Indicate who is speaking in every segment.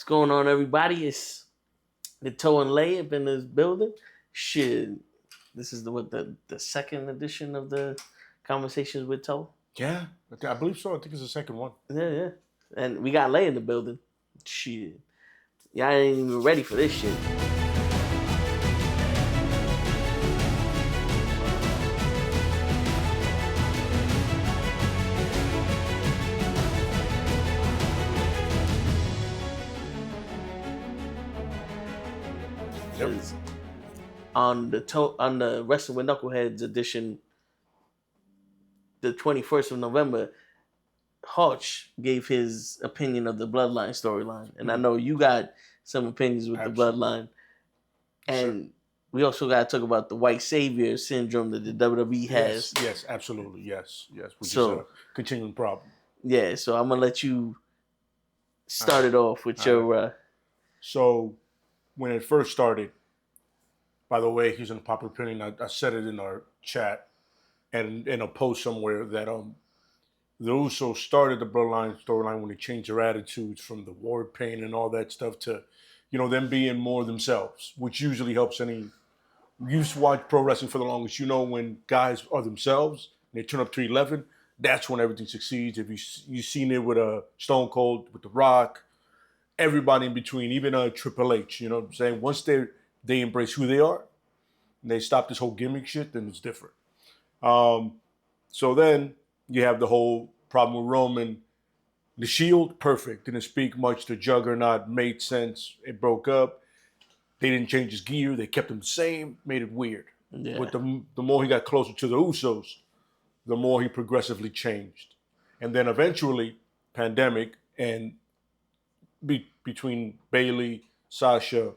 Speaker 1: What's going on, everybody? It's the Toe and Lay up in this building. Shit, this is the second edition of the Conversations with Toe.
Speaker 2: Yeah, I believe so. I think it's the second one.
Speaker 1: Yeah. And we got Lay in the building. Shit. Y'all ain't even ready for this shit.
Speaker 2: Yep.
Speaker 1: On the Wrestling with Knuckleheads edition, the 21st of November, Hutch gave his opinion of the Bloodline storyline. And I know you got some opinions with the Bloodline. And we also got to talk about the white savior syndrome that the WWE has.
Speaker 2: Yes, absolutely. Yes. Which is a continuing problem.
Speaker 1: Yeah, so I'm going to let you start it off with your...
Speaker 2: So when it first started, by the way, here's an unpopular opinion. I said it in our chat and in a post somewhere that the Usos started the Bloodline storyline when they changed their attitudes from the war pain and all that stuff to, them being more themselves, which usually helps any. You used to watch pro wrestling for the longest. When guys are themselves and they turn up to 11, that's when everything succeeds. If you've seen it with Stone Cold, with The Rock, everybody in between, even Triple H, you know what I'm saying? Once they embrace who they are and they stop this whole gimmick shit, then it's different. So then you have the whole problem with Roman. The Shield, perfect. Didn't speak much. The Juggernaut made sense. It broke up. They didn't change his gear. They kept him the same. Made it weird.
Speaker 1: Yeah.
Speaker 2: But the more he got closer to the Usos, the more he progressively changed. And then eventually, pandemic, and between Bayley, Sasha,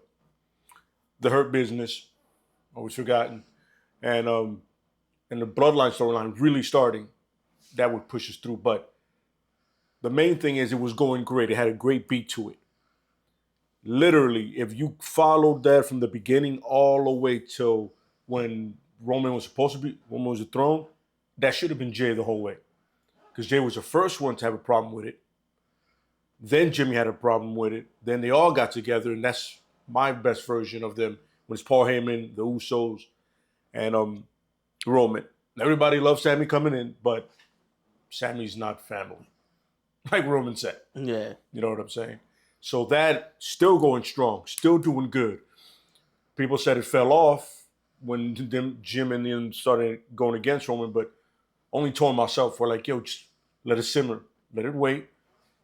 Speaker 2: the Hurt Business, always forgotten, and the Bloodline storyline really starting, that would push us through. But the main thing is it was going great. It had a great beat to it. Literally, if you followed that from the beginning all the way till when Roman was the throne, that should have been Jay the whole way. Because Jay was the first one to have a problem with it. Then Jimmy had a problem with it. Then they all got together, and that's my best version of them. When it's Paul Heyman, the Usos, and Roman. Everybody loves Sammy coming in, but Sammy's not family. Like Roman said.
Speaker 1: Yeah.
Speaker 2: You know what I'm saying? So that still going strong, still doing good. People said it fell off when Jim and them started going against Roman, but only told myself, we're like, yo, just let it simmer, let it wait.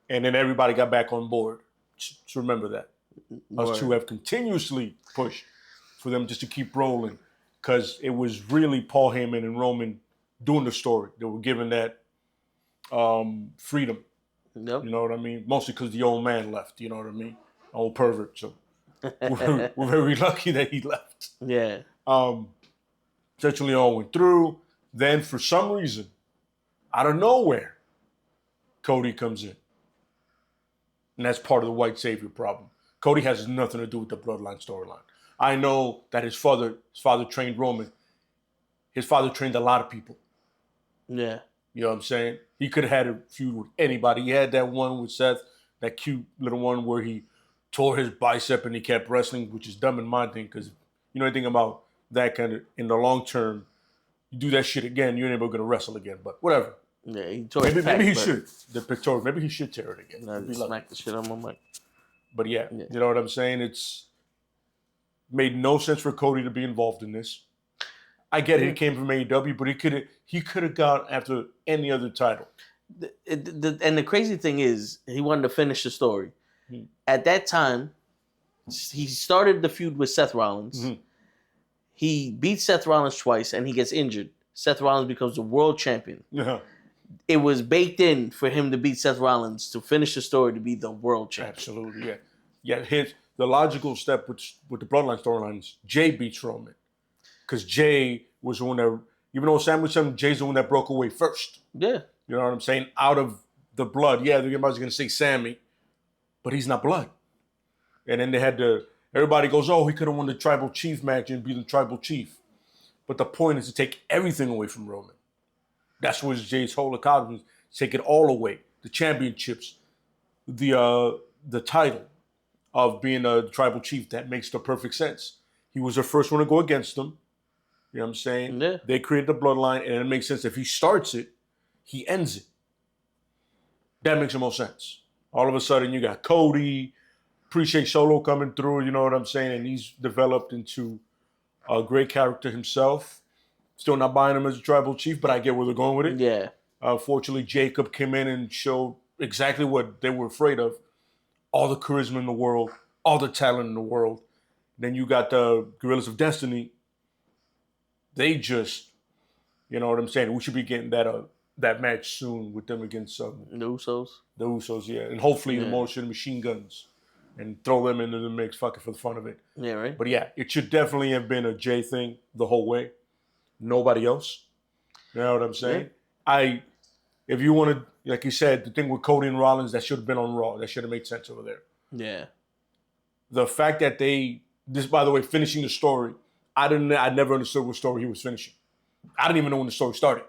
Speaker 2: And then everybody got back on board. Just remember that. Us two have continuously pushed for them just to keep rolling because it was really Paul Heyman and Roman doing the story. They were given that freedom.
Speaker 1: Yep.
Speaker 2: You know what I mean? Mostly because the old man left, you know what I mean? Old pervert. So we're very lucky that he left.
Speaker 1: Yeah.
Speaker 2: Essentially all went through. Then for some reason, out of nowhere, Cody comes in. And that's part of the white savior problem. Cody has nothing to do with the Bloodline storyline. I know that his father trained Roman. His father trained a lot of people.
Speaker 1: Yeah.
Speaker 2: You know what I'm saying? He could have had a feud with anybody. He had that one with Seth, that cute little one where he tore his bicep and he kept wrestling, which is dumb in my thing because you know anything about that kind of, in the long term, you do that shit again, you ain't never going to wrestle again. But whatever.
Speaker 1: Yeah, he tore
Speaker 2: maybe he should. The pectoral, maybe he should tear it again.
Speaker 1: Nah, smack the shit on my mic.
Speaker 2: But yeah, you know what I'm saying? It's made no sense for Cody to be involved in this. I get it. He came from AEW, but he could have gone after any other title.
Speaker 1: And the crazy thing is, he wanted to finish the story. Mm-hmm. At that time, he started the feud with Seth Rollins. Mm-hmm. He beats Seth Rollins twice, and he gets injured. Seth Rollins becomes the world champion.
Speaker 2: Yeah.
Speaker 1: It was baked in for him to beat Seth Rollins to finish the story to be the world champion.
Speaker 2: Absolutely, yeah. The logical step with the Bloodline storyline is Jay beats Roman. Because Jay was the one that, even though Sam was something, Jay's the one that broke away first.
Speaker 1: Yeah.
Speaker 2: You know what I'm saying? Out of the blood. Yeah, everybody's going to say Sammy, but he's not blood. And then everybody goes, oh, he could have won the Tribal Chief match and beat the Tribal Chief. But the point is to take everything away from Roman. That's what Jay's whole accomplishment, take it all away. The championships, the title, of being a tribal chief. That makes the perfect sense. He was the first one to go against them. You know what I'm saying?
Speaker 1: Yeah.
Speaker 2: They created the bloodline, and it makes sense. If he starts it, he ends it. That makes the most sense. All of a sudden, you got Cody, appreciate Solo coming through, you know what I'm saying? And he's developed into a great character himself. Still not buying him as a tribal chief, but I get where they're going with it.
Speaker 1: Yeah.
Speaker 2: Fortunately, Jacob came in and showed exactly what they were afraid of. All the charisma in the world, all the talent in the world. Then you got the Guerrillas of Destiny. They just, you know what I'm saying? We should be getting that match soon with them against
Speaker 1: The Usos.
Speaker 2: the Usos, yeah. And hopefully the
Speaker 1: Yeah.
Speaker 2: Motion Machine Guns and throw them into the mix, fucking for the fun of it.
Speaker 1: Yeah, right?
Speaker 2: But yeah, it should definitely have been a Jay thing the whole way. Nobody else. You know what I'm saying? If you wanted, like you said, the thing with Cody and Rollins, that should have been on Raw. That should have made sense over there.
Speaker 1: Yeah.
Speaker 2: The fact that this, by the way, finishing the story, I never understood what story he was finishing. I didn't even know when the story started.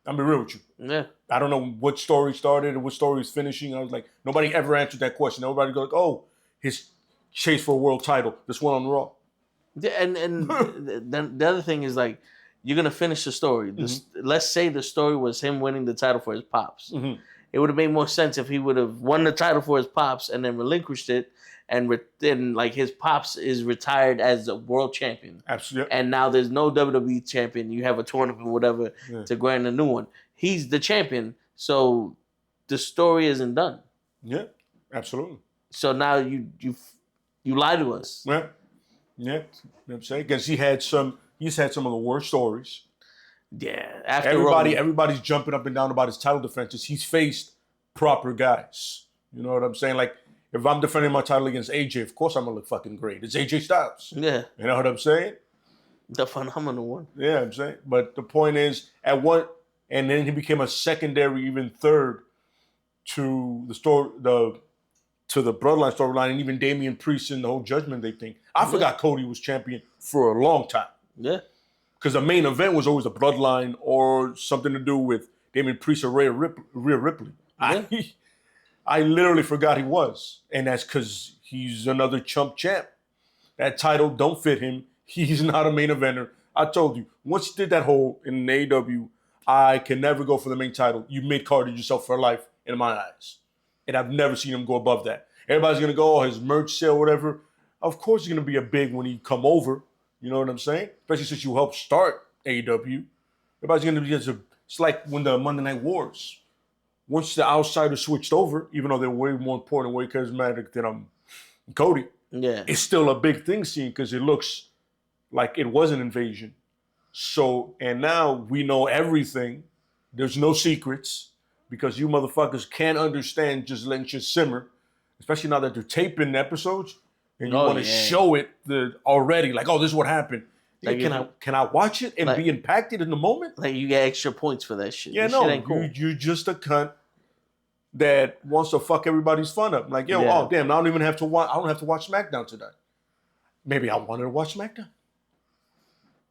Speaker 2: I'm be real with you.
Speaker 1: Yeah.
Speaker 2: I don't know what story started or what story is finishing. I was like, nobody ever answered that question. Everybody goes, oh, his chase for a world title. This one on Raw.
Speaker 1: Yeah, and then the other thing is like, you're gonna finish the story. Let's say the story was him winning the title for his pops.
Speaker 2: Mm-hmm.
Speaker 1: It would have made more sense if he would have won the title for his pops and then relinquished it, and then like his pops is retired as a world champion.
Speaker 2: Absolutely.
Speaker 1: And now there's no WWE champion. You have a tournament or whatever to grant a new one. He's the champion, so the story isn't done.
Speaker 2: Yeah, absolutely.
Speaker 1: So now you lie to us.
Speaker 2: Yeah. Yeah. You know what I'm saying? Because he's had some of the worst stories.
Speaker 1: Yeah. After
Speaker 2: everybody's jumping up and down about his title defenses. He's faced proper guys. You know what I'm saying? Like, if I'm defending my title against AJ, of course I'm gonna look fucking great. It's AJ Styles.
Speaker 1: Yeah.
Speaker 2: You know what I'm saying?
Speaker 1: The phenomenal one.
Speaker 2: Yeah, I'm saying. But the point is, and then he became a secondary, even third, to the Bloodline storyline, and even Damian Priest and the whole Judgment Day thing. I forgot Cody was champion for a long time.
Speaker 1: Yeah.
Speaker 2: Because the main event was always the Bloodline or something to do with Damian Priest or Rhea Ripley.
Speaker 1: Yeah.
Speaker 2: I literally forgot he was. And that's because he's another chump champ. That title don't fit him. He's not a main eventer. I told you, once you did that whole in AEW, I can never go for the main title. You mid-carded yourself for life in my eyes. And I've never seen him go above that. Everybody's going to go, oh, his merch sale, whatever. Of course he's going to be a big when he come over. You know what I'm saying? Especially since you helped start AEW. Everybody's going to be it's like when the Monday Night Wars. Once the outsiders switched over, even though they're way more important, way charismatic than Cody, it's still a big thing scene because it looks like it was an invasion. So, and now we know everything. There's no secrets because you motherfuckers can't understand just letting shit simmer, especially now that they're taping episodes and you want to show it already. Like, oh, this is what happened. Like, can I watch it and be impacted in the moment?
Speaker 1: Like, you get extra points for that shit.
Speaker 2: Yeah,
Speaker 1: this
Speaker 2: no,
Speaker 1: shit ain't cool.
Speaker 2: You're just a cunt that wants to fuck everybody's fun up. Like, yo, oh damn, I don't even have to watch. I don't have to watch SmackDown today. Maybe I wanted to watch SmackDown.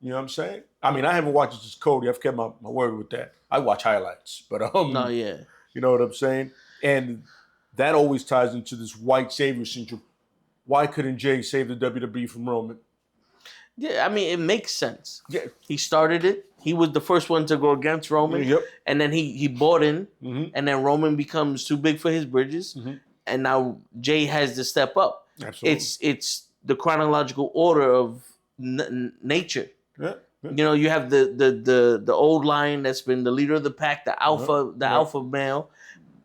Speaker 2: You know what I'm saying? I mean, I haven't watched it since Cody. I've kept my word with that. I watch highlights, but you know what I'm saying? And that always ties into this white savior syndrome. Why couldn't Jay save the WWE from Roman?
Speaker 1: Yeah, I mean, it makes sense.
Speaker 2: Yeah,
Speaker 1: he started it. He was the first one to go against Roman.
Speaker 2: Yep.
Speaker 1: And then he bought in, and then Roman becomes too big for his bridges, and now Jay has to step up.
Speaker 2: Absolutely.
Speaker 1: It's the chronological order of nature.
Speaker 2: Yeah.
Speaker 1: You know, you have the old lion that's been the leader of the pack, the alpha, alpha male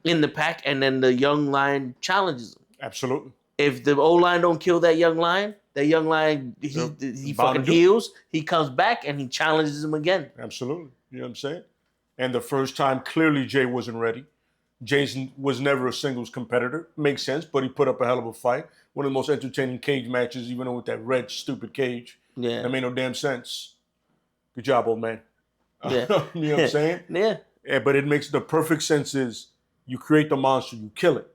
Speaker 1: in the pack, and then the young lion challenges him.
Speaker 2: Absolutely.
Speaker 1: If the old lion don't kill that young lion, he fucking heals. He comes back and he challenges him again.
Speaker 2: Absolutely. You know what I'm saying? And the first time, clearly Jay wasn't ready. Jason was never a singles competitor. Makes sense, but he put up a hell of a fight. One of the most entertaining cage matches, even though with that red, stupid cage.
Speaker 1: Yeah.
Speaker 2: That made no damn sense. Good job, old man.
Speaker 1: Yeah.
Speaker 2: You know what I'm saying?
Speaker 1: Yeah.
Speaker 2: But it makes the perfect sense is you create the monster, you kill it.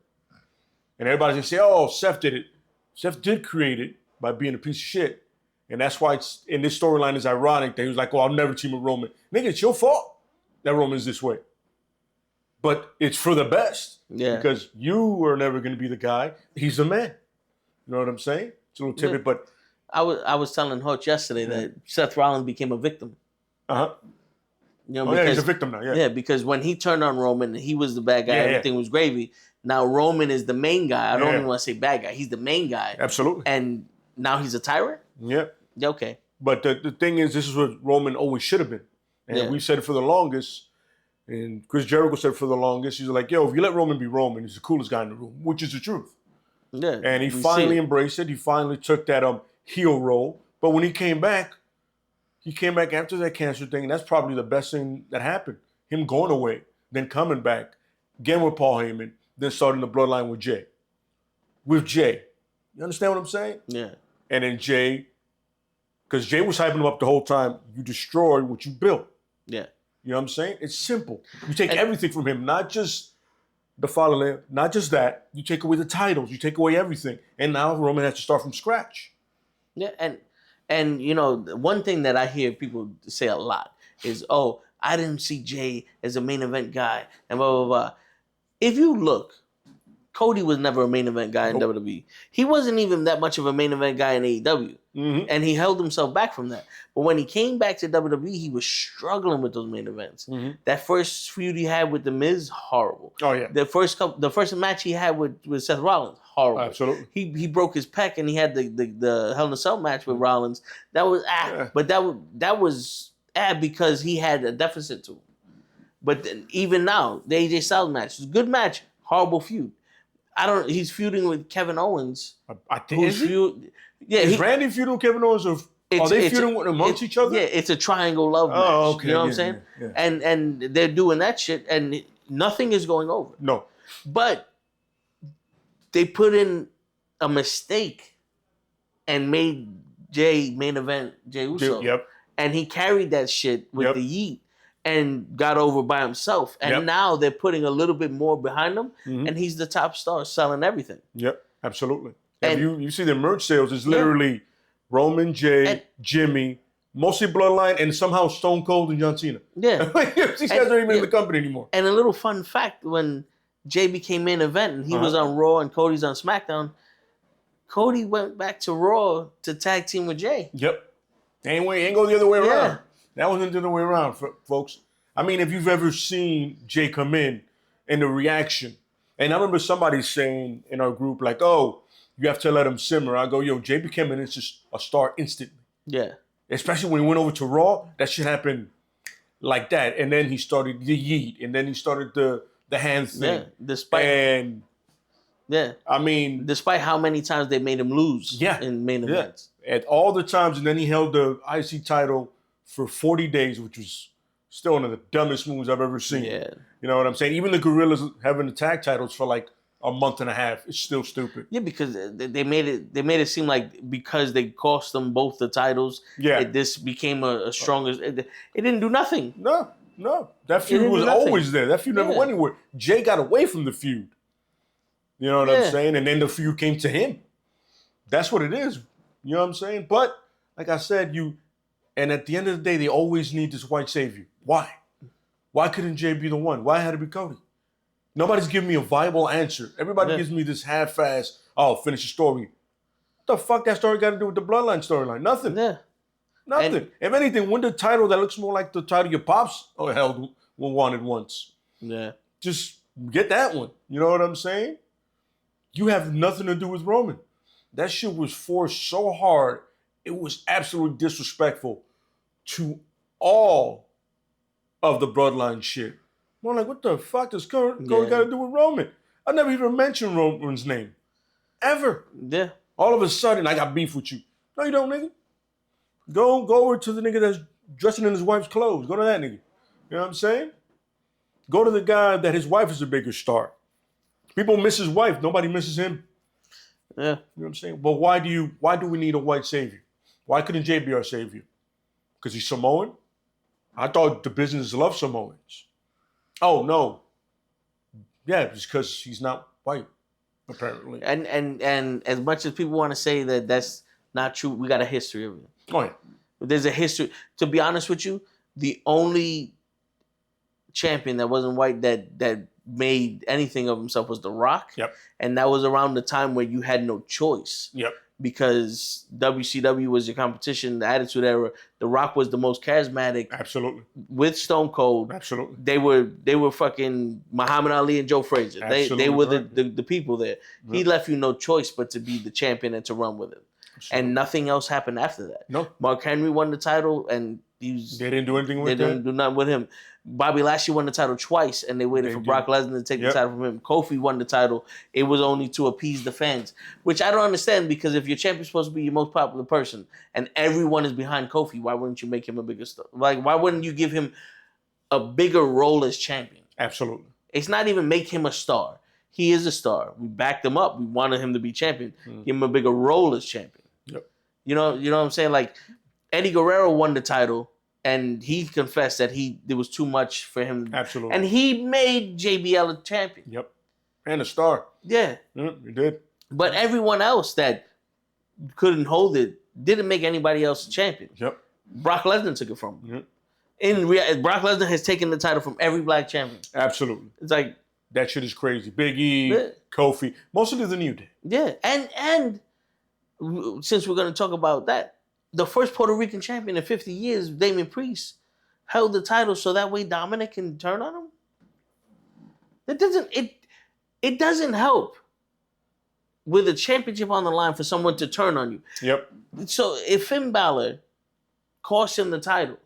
Speaker 2: And everybody's going to say, oh, Seth did it. Seth did create it by being a piece of shit. And that's why it's, in this storyline is ironic that he was like, oh, I'll never team with Roman. Nigga, it's your fault that Roman's this way. But it's for the best.
Speaker 1: Yeah.
Speaker 2: Because you are never going to be the guy. He's the man. You know what I'm saying? It's a little tidbit, but
Speaker 1: I was telling Hutch yesterday that Seth Rollins became a victim.
Speaker 2: uh-huh.
Speaker 1: You know,
Speaker 2: Oh,
Speaker 1: because,
Speaker 2: yeah, he's a victim now, yeah.
Speaker 1: because when he turned on Roman, he was the bad guy,
Speaker 2: Yeah,
Speaker 1: everything was gravy. Now Roman is the main guy. I don't even want to say bad guy. He's the main guy.
Speaker 2: Absolutely.
Speaker 1: And now he's a tyrant?
Speaker 2: Yeah.
Speaker 1: Okay.
Speaker 2: But the thing is, this is what Roman always should have been. And we said it for the longest, and Chris Jericho said it for the longest. He's like, yo, if you let Roman be Roman, he's the coolest guy in the room, which is the truth.
Speaker 1: Yeah.
Speaker 2: And he finally embraced it. He finally took that heel role. But when he came back after that cancer thing, and that's probably the best thing that happened. Him going away, then coming back, again with Paul Heyman, then starting the bloodline with Jay. With Jay. You understand what I'm saying?
Speaker 1: Yeah.
Speaker 2: And then Jay, because Jay was hyping him up the whole time, you destroy what you built.
Speaker 1: Yeah.
Speaker 2: You know what I'm saying? It's simple. You take everything from him, not just the fatherland, not just that. You take away the titles, you take away everything. And now Roman has to start from scratch.
Speaker 1: Yeah, and you know, one thing that I hear people say a lot is, oh, I didn't see Jay as a main event guy, and blah, blah, blah. If you look, Cody was never a main event guy in WWE. He wasn't even that much of a main event guy in AEW.
Speaker 2: Mm-hmm.
Speaker 1: And he held himself back from that. But when he came back to WWE, he was struggling with those main events.
Speaker 2: Mm-hmm.
Speaker 1: That first feud he had with The Miz, horrible.
Speaker 2: Oh, yeah.
Speaker 1: The first match he had with Seth Rollins, horrible.
Speaker 2: Absolutely.
Speaker 1: He broke his pec and he had the Hell in a Cell match with Rollins. That was but that was because he had a deficit to him. But even now, the AJ Styles match, good match, horrible feud. He's feuding with Kevin Owens.
Speaker 2: I think is Randy feuding with Kevin Owens, or are they feuding amongst each other?
Speaker 1: Yeah, it's a triangle love match.
Speaker 2: Oh, okay.
Speaker 1: You know what I'm saying?
Speaker 2: Yeah.
Speaker 1: And they're doing that shit, and nothing is going over.
Speaker 2: No.
Speaker 1: But they put in a mistake and made Jay main event Jey Uso.
Speaker 2: Yep.
Speaker 1: And he carried that shit with the yeet and got over by himself. And now they're putting a little bit more behind him, and he's the top star selling everything.
Speaker 2: Yep, absolutely. And you see the merch sales is literally Roman, Jay, Jimmy, mostly Bloodline, and somehow Stone Cold and John Cena.
Speaker 1: Yeah.
Speaker 2: These guys aren't even in the company anymore.
Speaker 1: And a little fun fact, when Jay became main event and he was on Raw and Cody's on SmackDown, Cody went back to Raw to tag team with Jay.
Speaker 2: Yep. Ain't go the other way around. That wasn't the other way around, folks. I mean, if you've ever seen Jay come in and the reaction, and I remember somebody saying in our group, like, oh, you have to let him simmer. I go, yo, Jay became a star instantly.
Speaker 1: Yeah.
Speaker 2: Especially when he went over to Raw, that shit happened like that. And then he started the yeet, and then he started the hand thing. I mean,
Speaker 1: despite how many times they made him lose in main events.
Speaker 2: At all the times, and then he held the IC title for 40 days, which was still one of the dumbest moves I've ever seen.
Speaker 1: Yeah.
Speaker 2: You know what I'm saying? Even the Gorillas having the tag titles for like a month and a half, it's still stupid.
Speaker 1: Yeah, because they made it seem like because they cost them both the titles, this became a stronger. It didn't do nothing.
Speaker 2: No. That feud was always there. That feud never went anywhere. Jay got away from the feud. You know what I'm saying? And then the feud came to him. That's what it is. You know what I'm saying? But like I said, and at the end of the day, they always need this white savior. Why? Why couldn't Jay be the one? Why had it be Cody? Nobody's giving me a viable answer. Everybody gives me this half-ass, finish the story. What the fuck that story got to do with the Bloodline storyline? Nothing.
Speaker 1: Yeah.
Speaker 2: Nothing. If anything, win the title that looks more like the title your pops held wanted once.
Speaker 1: Yeah.
Speaker 2: Just get that one. You know what I'm saying? You have nothing to do with Roman. That shit was forced so hard, it was absolutely disrespectful to all of the Bloodline shit. I'm like, what the fuck does Cody got to do with Roman? I never even mentioned Roman's name. Ever.
Speaker 1: Yeah.
Speaker 2: All of a sudden, I got beef with you. No, you don't, nigga. Go over to the nigga that's dressing in his wife's clothes. Go to that nigga. You know what I'm saying? Go to the guy that his wife is a bigger star. People miss his wife. Nobody misses him.
Speaker 1: Yeah.
Speaker 2: You know what I'm saying? But why do we need a white savior? Why couldn't Jay be our savior? Because he's Samoan? I thought the business loved Samoans. Oh, no. Yeah, it's because he's not white, apparently.
Speaker 1: And as much as people want to say that that's not true, we got a history of it.
Speaker 2: Oh, yeah.
Speaker 1: There's a history. To be honest with you, the only champion that wasn't white that made anything of himself was The Rock.
Speaker 2: Yep.
Speaker 1: And that was around the time where you had no choice.
Speaker 2: Yep.
Speaker 1: Because WCW was your competition, the Attitude Era. The Rock was the most charismatic.
Speaker 2: Absolutely.
Speaker 1: With Stone Cold.
Speaker 2: Absolutely.
Speaker 1: They were fucking Muhammad Ali and Joe Frazier. They were the people there. Yep. He left you no choice but to be the champion and to run with it. Absolutely. And nothing else happened after that.
Speaker 2: No.
Speaker 1: Mark Henry won the title and they
Speaker 2: didn't do anything with
Speaker 1: it. They didn't do nothing with him. Bobby Lashley won the title twice, and they waited for Brock Lesnar to take the title from him. Kofi won the title. It was only to appease the fans, which I don't understand, because if your champion's supposed to be your most popular person and everyone is behind Kofi, why wouldn't you make him a bigger star? Like, why wouldn't you give him a bigger role as champion?
Speaker 2: Absolutely.
Speaker 1: It's not even make him a star. He is a star. We backed him up. We wanted him to be champion. Give him a bigger role as champion.
Speaker 2: Yep.
Speaker 1: You know what I'm saying? Like, Eddie Guerrero won the title. And he confessed that there was too much for him.
Speaker 2: Absolutely.
Speaker 1: And he made JBL a champion.
Speaker 2: Yep. And a star.
Speaker 1: Yeah.
Speaker 2: He did.
Speaker 1: But everyone else that couldn't hold it didn't make anybody else a champion.
Speaker 2: Yep.
Speaker 1: Brock Lesnar took it from him. Yep. Brock Lesnar has taken the title from every black champion.
Speaker 2: Absolutely.
Speaker 1: It's like,
Speaker 2: that shit is crazy. Big E, Kofi, mostly the New Day.
Speaker 1: Yeah. And since we're going to talk about that, the first Puerto Rican champion in 50 years, Damian Priest, held the title so that way Dominic can turn on him. It doesn't help with a championship on the line for someone to turn on you.
Speaker 2: Yep.
Speaker 1: So if Finn Balor cost him the title,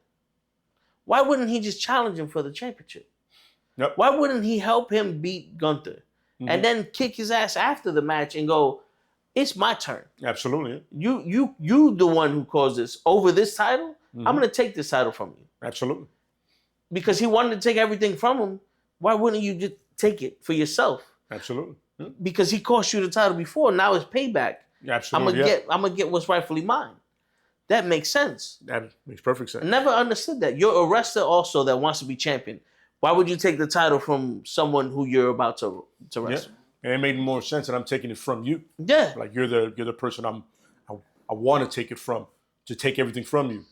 Speaker 1: why wouldn't he just challenge him for the championship?
Speaker 2: Yep.
Speaker 1: Why wouldn't he help him beat Gunther and then kick his ass after the match and go, it's my turn.
Speaker 2: Absolutely.
Speaker 1: You the one who caused this. Over this title, I'm going to take this title from you.
Speaker 2: Absolutely. Because
Speaker 1: he wanted to take everything from him. Why wouldn't you just take it for yourself?
Speaker 2: Absolutely.
Speaker 1: Because he cost you the title before. Now it's payback.
Speaker 2: Absolutely.
Speaker 1: I'm gonna get what's rightfully mine. That makes sense.
Speaker 2: That makes perfect sense.
Speaker 1: I never understood that. You're a wrestler also that wants to be champion. Why would you take the title from someone who you're about to wrestle?
Speaker 2: Yeah. And it made more sense that I'm taking it from you.
Speaker 1: Yeah.
Speaker 2: Like you're the person I want to take it from, to take everything from you.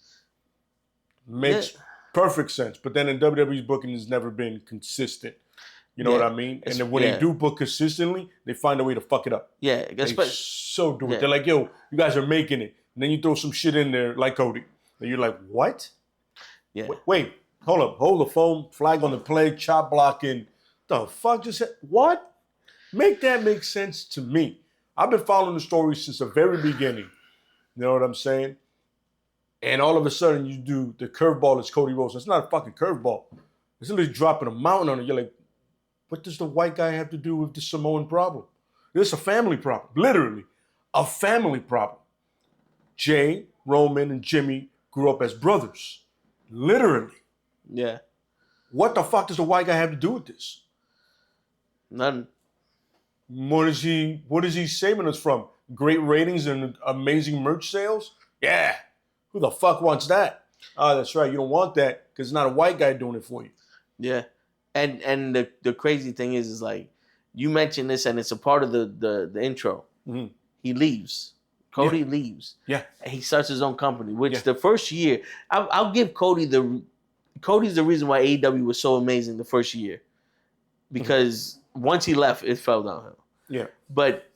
Speaker 2: Makes perfect sense. But then in WWE's booking has never been consistent. You know what I mean? And then when they do book consistently, they find a way to fuck it up.
Speaker 1: Yeah.
Speaker 2: They so do it. They're like, yo, you guys are making it. And then you throw some shit in there like Cody. And you're like, what?
Speaker 1: Yeah.
Speaker 2: Wait, hold up. Hold the phone, flag on the play, chop blocking. The fuck just said, what? Make that make sense to me. I've been following the story since the very beginning. You know what I'm saying? And all of a sudden you do the curveball as Cody Rhodes. It's not a fucking curveball. It's literally dropping a mountain on it. You're like, what does the white guy have to do with the Samoan problem? It's a family problem. Literally, a family problem. Jay, Roman, and Jimmy grew up as brothers. Literally.
Speaker 1: Yeah.
Speaker 2: What the fuck does the white guy have to do with this?
Speaker 1: None.
Speaker 2: What is he saving us from? Great ratings and amazing merch sales? Yeah. Who the fuck wants that? Oh, that's right. You don't want that because it's not a white guy doing it for you.
Speaker 1: Yeah. And the crazy thing is like, you mentioned this and it's a part of the intro. Mm-hmm. He leaves. Cody leaves.
Speaker 2: Yeah.
Speaker 1: And he starts his own company, which the first year, I'll give Cody's the reason why AEW was so amazing the first year. Because once he left, it fell downhill.
Speaker 2: Yeah.
Speaker 1: But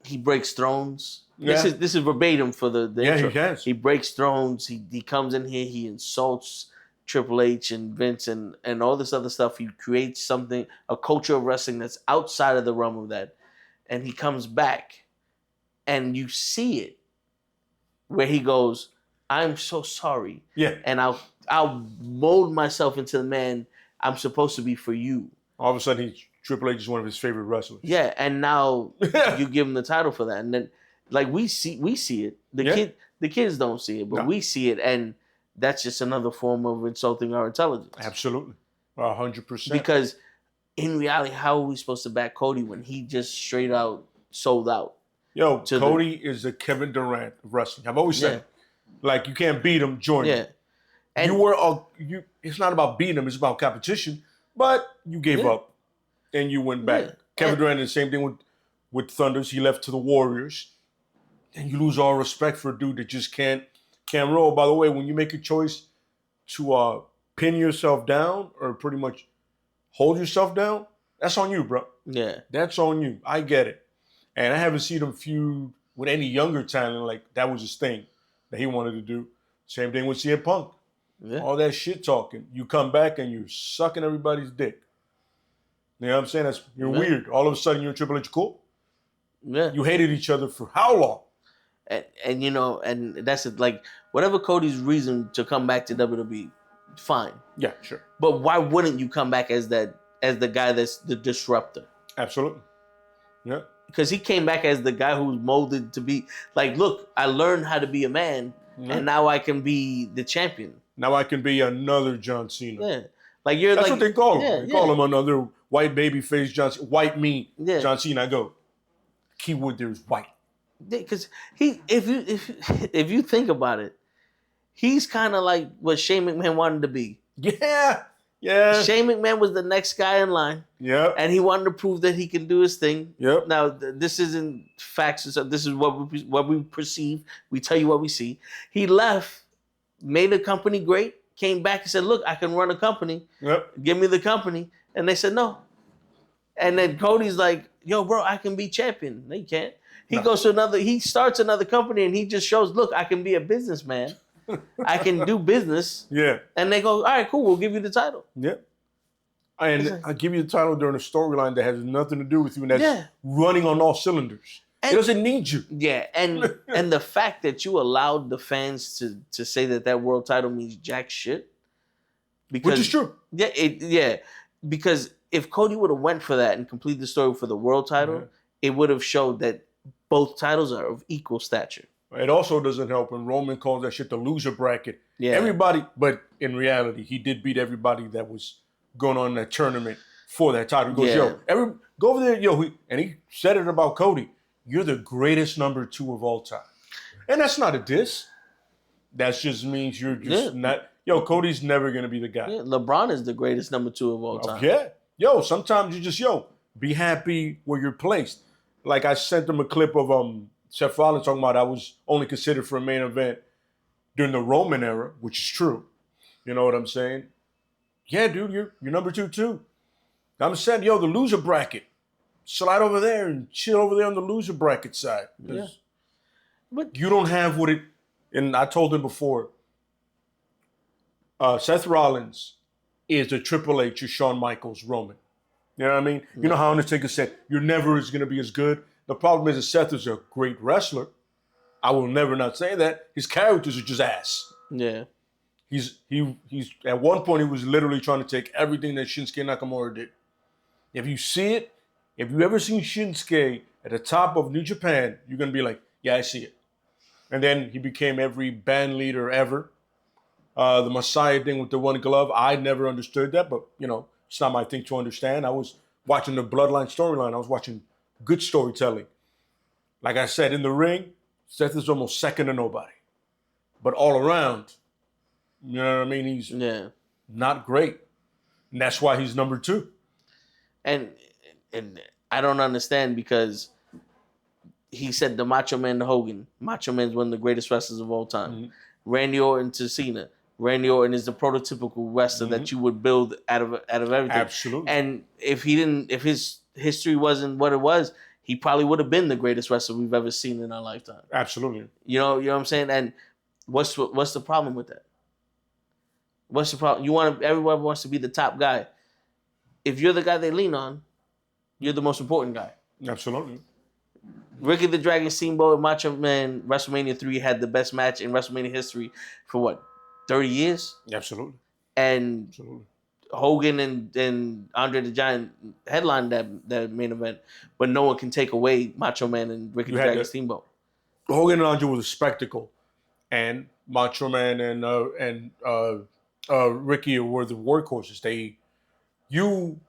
Speaker 1: he breaks thrones. Yeah. This is verbatim for the intro.
Speaker 2: He has.
Speaker 1: He breaks thrones. He comes in here. He insults Triple H and Vince and all this other stuff. He creates something, a culture of wrestling that's outside of the realm of that. And he comes back and you see it where he goes, I'm so sorry.
Speaker 2: Yeah.
Speaker 1: And I'll mold myself into the man I'm supposed to be for you.
Speaker 2: All of a sudden, Triple H is one of his favorite wrestlers.
Speaker 1: Yeah, and now you give him the title for that, and then like we see it. The kids don't see it, but we see it, and that's just another form of insulting our intelligence.
Speaker 2: Absolutely, 100%.
Speaker 1: Because in reality, how are we supposed to back Cody when he just straight out sold out?
Speaker 2: Yo, Cody is the Kevin Durant of wrestling. I've always said, like you can't beat him, join him. And it's not about beating him; it's about competition. But you gave up and you went back. Kevin Durant did the same thing with Thunders. He left to the Warriors. And you lose all respect for a dude that just can't roll. By the way, when you make a choice to pin yourself down or pretty much hold yourself down, That's on you, bro.
Speaker 1: Yeah.
Speaker 2: That's on you. I get it. And I haven't seen him feud with any younger talent like that was his thing that he wanted to do. Same thing with CM Punk.
Speaker 1: Yeah.
Speaker 2: All that shit talking. You come back and you're sucking everybody's dick. You know what I'm saying? You're weird. All of a sudden you're in Triple H. Cool.
Speaker 1: Yeah.
Speaker 2: You hated each other for how long?
Speaker 1: And you know, and that's it. Like, whatever Cody's reason to come back to WWE, fine.
Speaker 2: Yeah, sure.
Speaker 1: But why wouldn't you come back as the guy that's the disruptor?
Speaker 2: Absolutely. Yeah.
Speaker 1: Because he came back as the guy who's molded to be like, look, I learned how to be a man, and now I can be the champion.
Speaker 2: Now I can be another John Cena.
Speaker 1: Yeah. Like you're
Speaker 2: That's
Speaker 1: like,
Speaker 2: what they call him.
Speaker 1: Yeah,
Speaker 2: they call him another white baby face John Cena. White meat John Cena. I go, keyword there is white.
Speaker 1: Because if you think about it, he's kind of like what Shane McMahon wanted to be.
Speaker 2: Yeah. Yeah.
Speaker 1: Shane McMahon was the next guy in line.
Speaker 2: Yep.
Speaker 1: And he wanted to prove that he can do his thing.
Speaker 2: Yep.
Speaker 1: Now, this isn't facts. This is what we perceive. We tell you what we see. He left, made the company great, came back and said, look, I can run a company.
Speaker 2: Yep.
Speaker 1: Give me the company. And they said no. And then Cody's like, yo, bro, I can be champion. No, you can't. He starts another company and he just shows, look, I can be a businessman. I can do business.
Speaker 2: Yeah.
Speaker 1: And they go, all right, cool, we'll give you the title.
Speaker 2: Yeah. And I give you the title during a storyline that has nothing to do with you and that's running on all cylinders. It doesn't need you.
Speaker 1: Yeah, and the fact that you allowed the fans to say that world title means jack shit. Because,
Speaker 2: which is true.
Speaker 1: Yeah, because if Cody would have went for that and completed the story for the world title, it would have showed that both titles are of equal stature.
Speaker 2: It also doesn't help when Roman calls that shit the loser bracket.
Speaker 1: Yeah.
Speaker 2: Everybody, but in reality, he did beat everybody that was going on in that tournament for that title. He goes, go over there, and he said it about Cody. You're the greatest number 2 of all time. And that's not a diss. That just means you're just not. Cody's never going to be the guy. Yeah,
Speaker 1: LeBron is the greatest number 2 of all time.
Speaker 2: Yeah. Sometimes you just, be happy where you're placed. Like I sent him a clip of Seth Rollins talking about I was only considered for a main event during the Roman era, which is true. You know what I'm saying? Yeah, dude, you're number 2 too. I'm saying, the loser bracket. Slide over there and chill over there on the loser bracket side. Yeah. But you don't have what it, and I told him before, Seth Rollins is the Triple H of Shawn Michaels Roman. You know what I mean? You know how Undertaker said, you're never going to be as good. The problem is that Seth is a great wrestler. I will never not say that. His characters are just ass.
Speaker 1: Yeah.
Speaker 2: He's at one point he was literally trying to take everything that Shinsuke Nakamura did. If you see it, if you ever seen Shinsuke at the top of New Japan, you're gonna be like, yeah, I see it. And then he became every band leader ever. The Messiah thing with the one glove, I never understood that, but it's not my thing to understand. I was watching the Bloodline storyline. I was watching good storytelling. Like I said, in the ring, Seth is almost second to nobody. But all around, you know what I mean? He's not great. And that's why he's number 2.
Speaker 1: And I don't understand because he said the Macho Man to Hogan. Macho Man's one of the greatest wrestlers of all time. Mm-hmm. Randy Orton to Cena. Randy Orton is the prototypical wrestler that you would build out of everything.
Speaker 2: Absolutely.
Speaker 1: And if his history wasn't what it was, he probably would have been the greatest wrestler we've ever seen in our lifetime.
Speaker 2: Absolutely.
Speaker 1: You know what I'm saying? And what's the problem with that? What's the problem? Everyone wants to be the top guy. If you're the guy they lean on, you're the most important guy.
Speaker 2: Absolutely.
Speaker 1: Ricky the Dragon Steamboat and Macho Man WrestleMania 3 had the best match in WrestleMania history for 30 years?
Speaker 2: Absolutely.
Speaker 1: And Hogan and Andre the Giant headlined that main event, but no one can take away Macho Man and Ricky the Dragon Steamboat.
Speaker 2: Hogan and Andre was a spectacle, and Macho Man and Ricky were the workhorses. You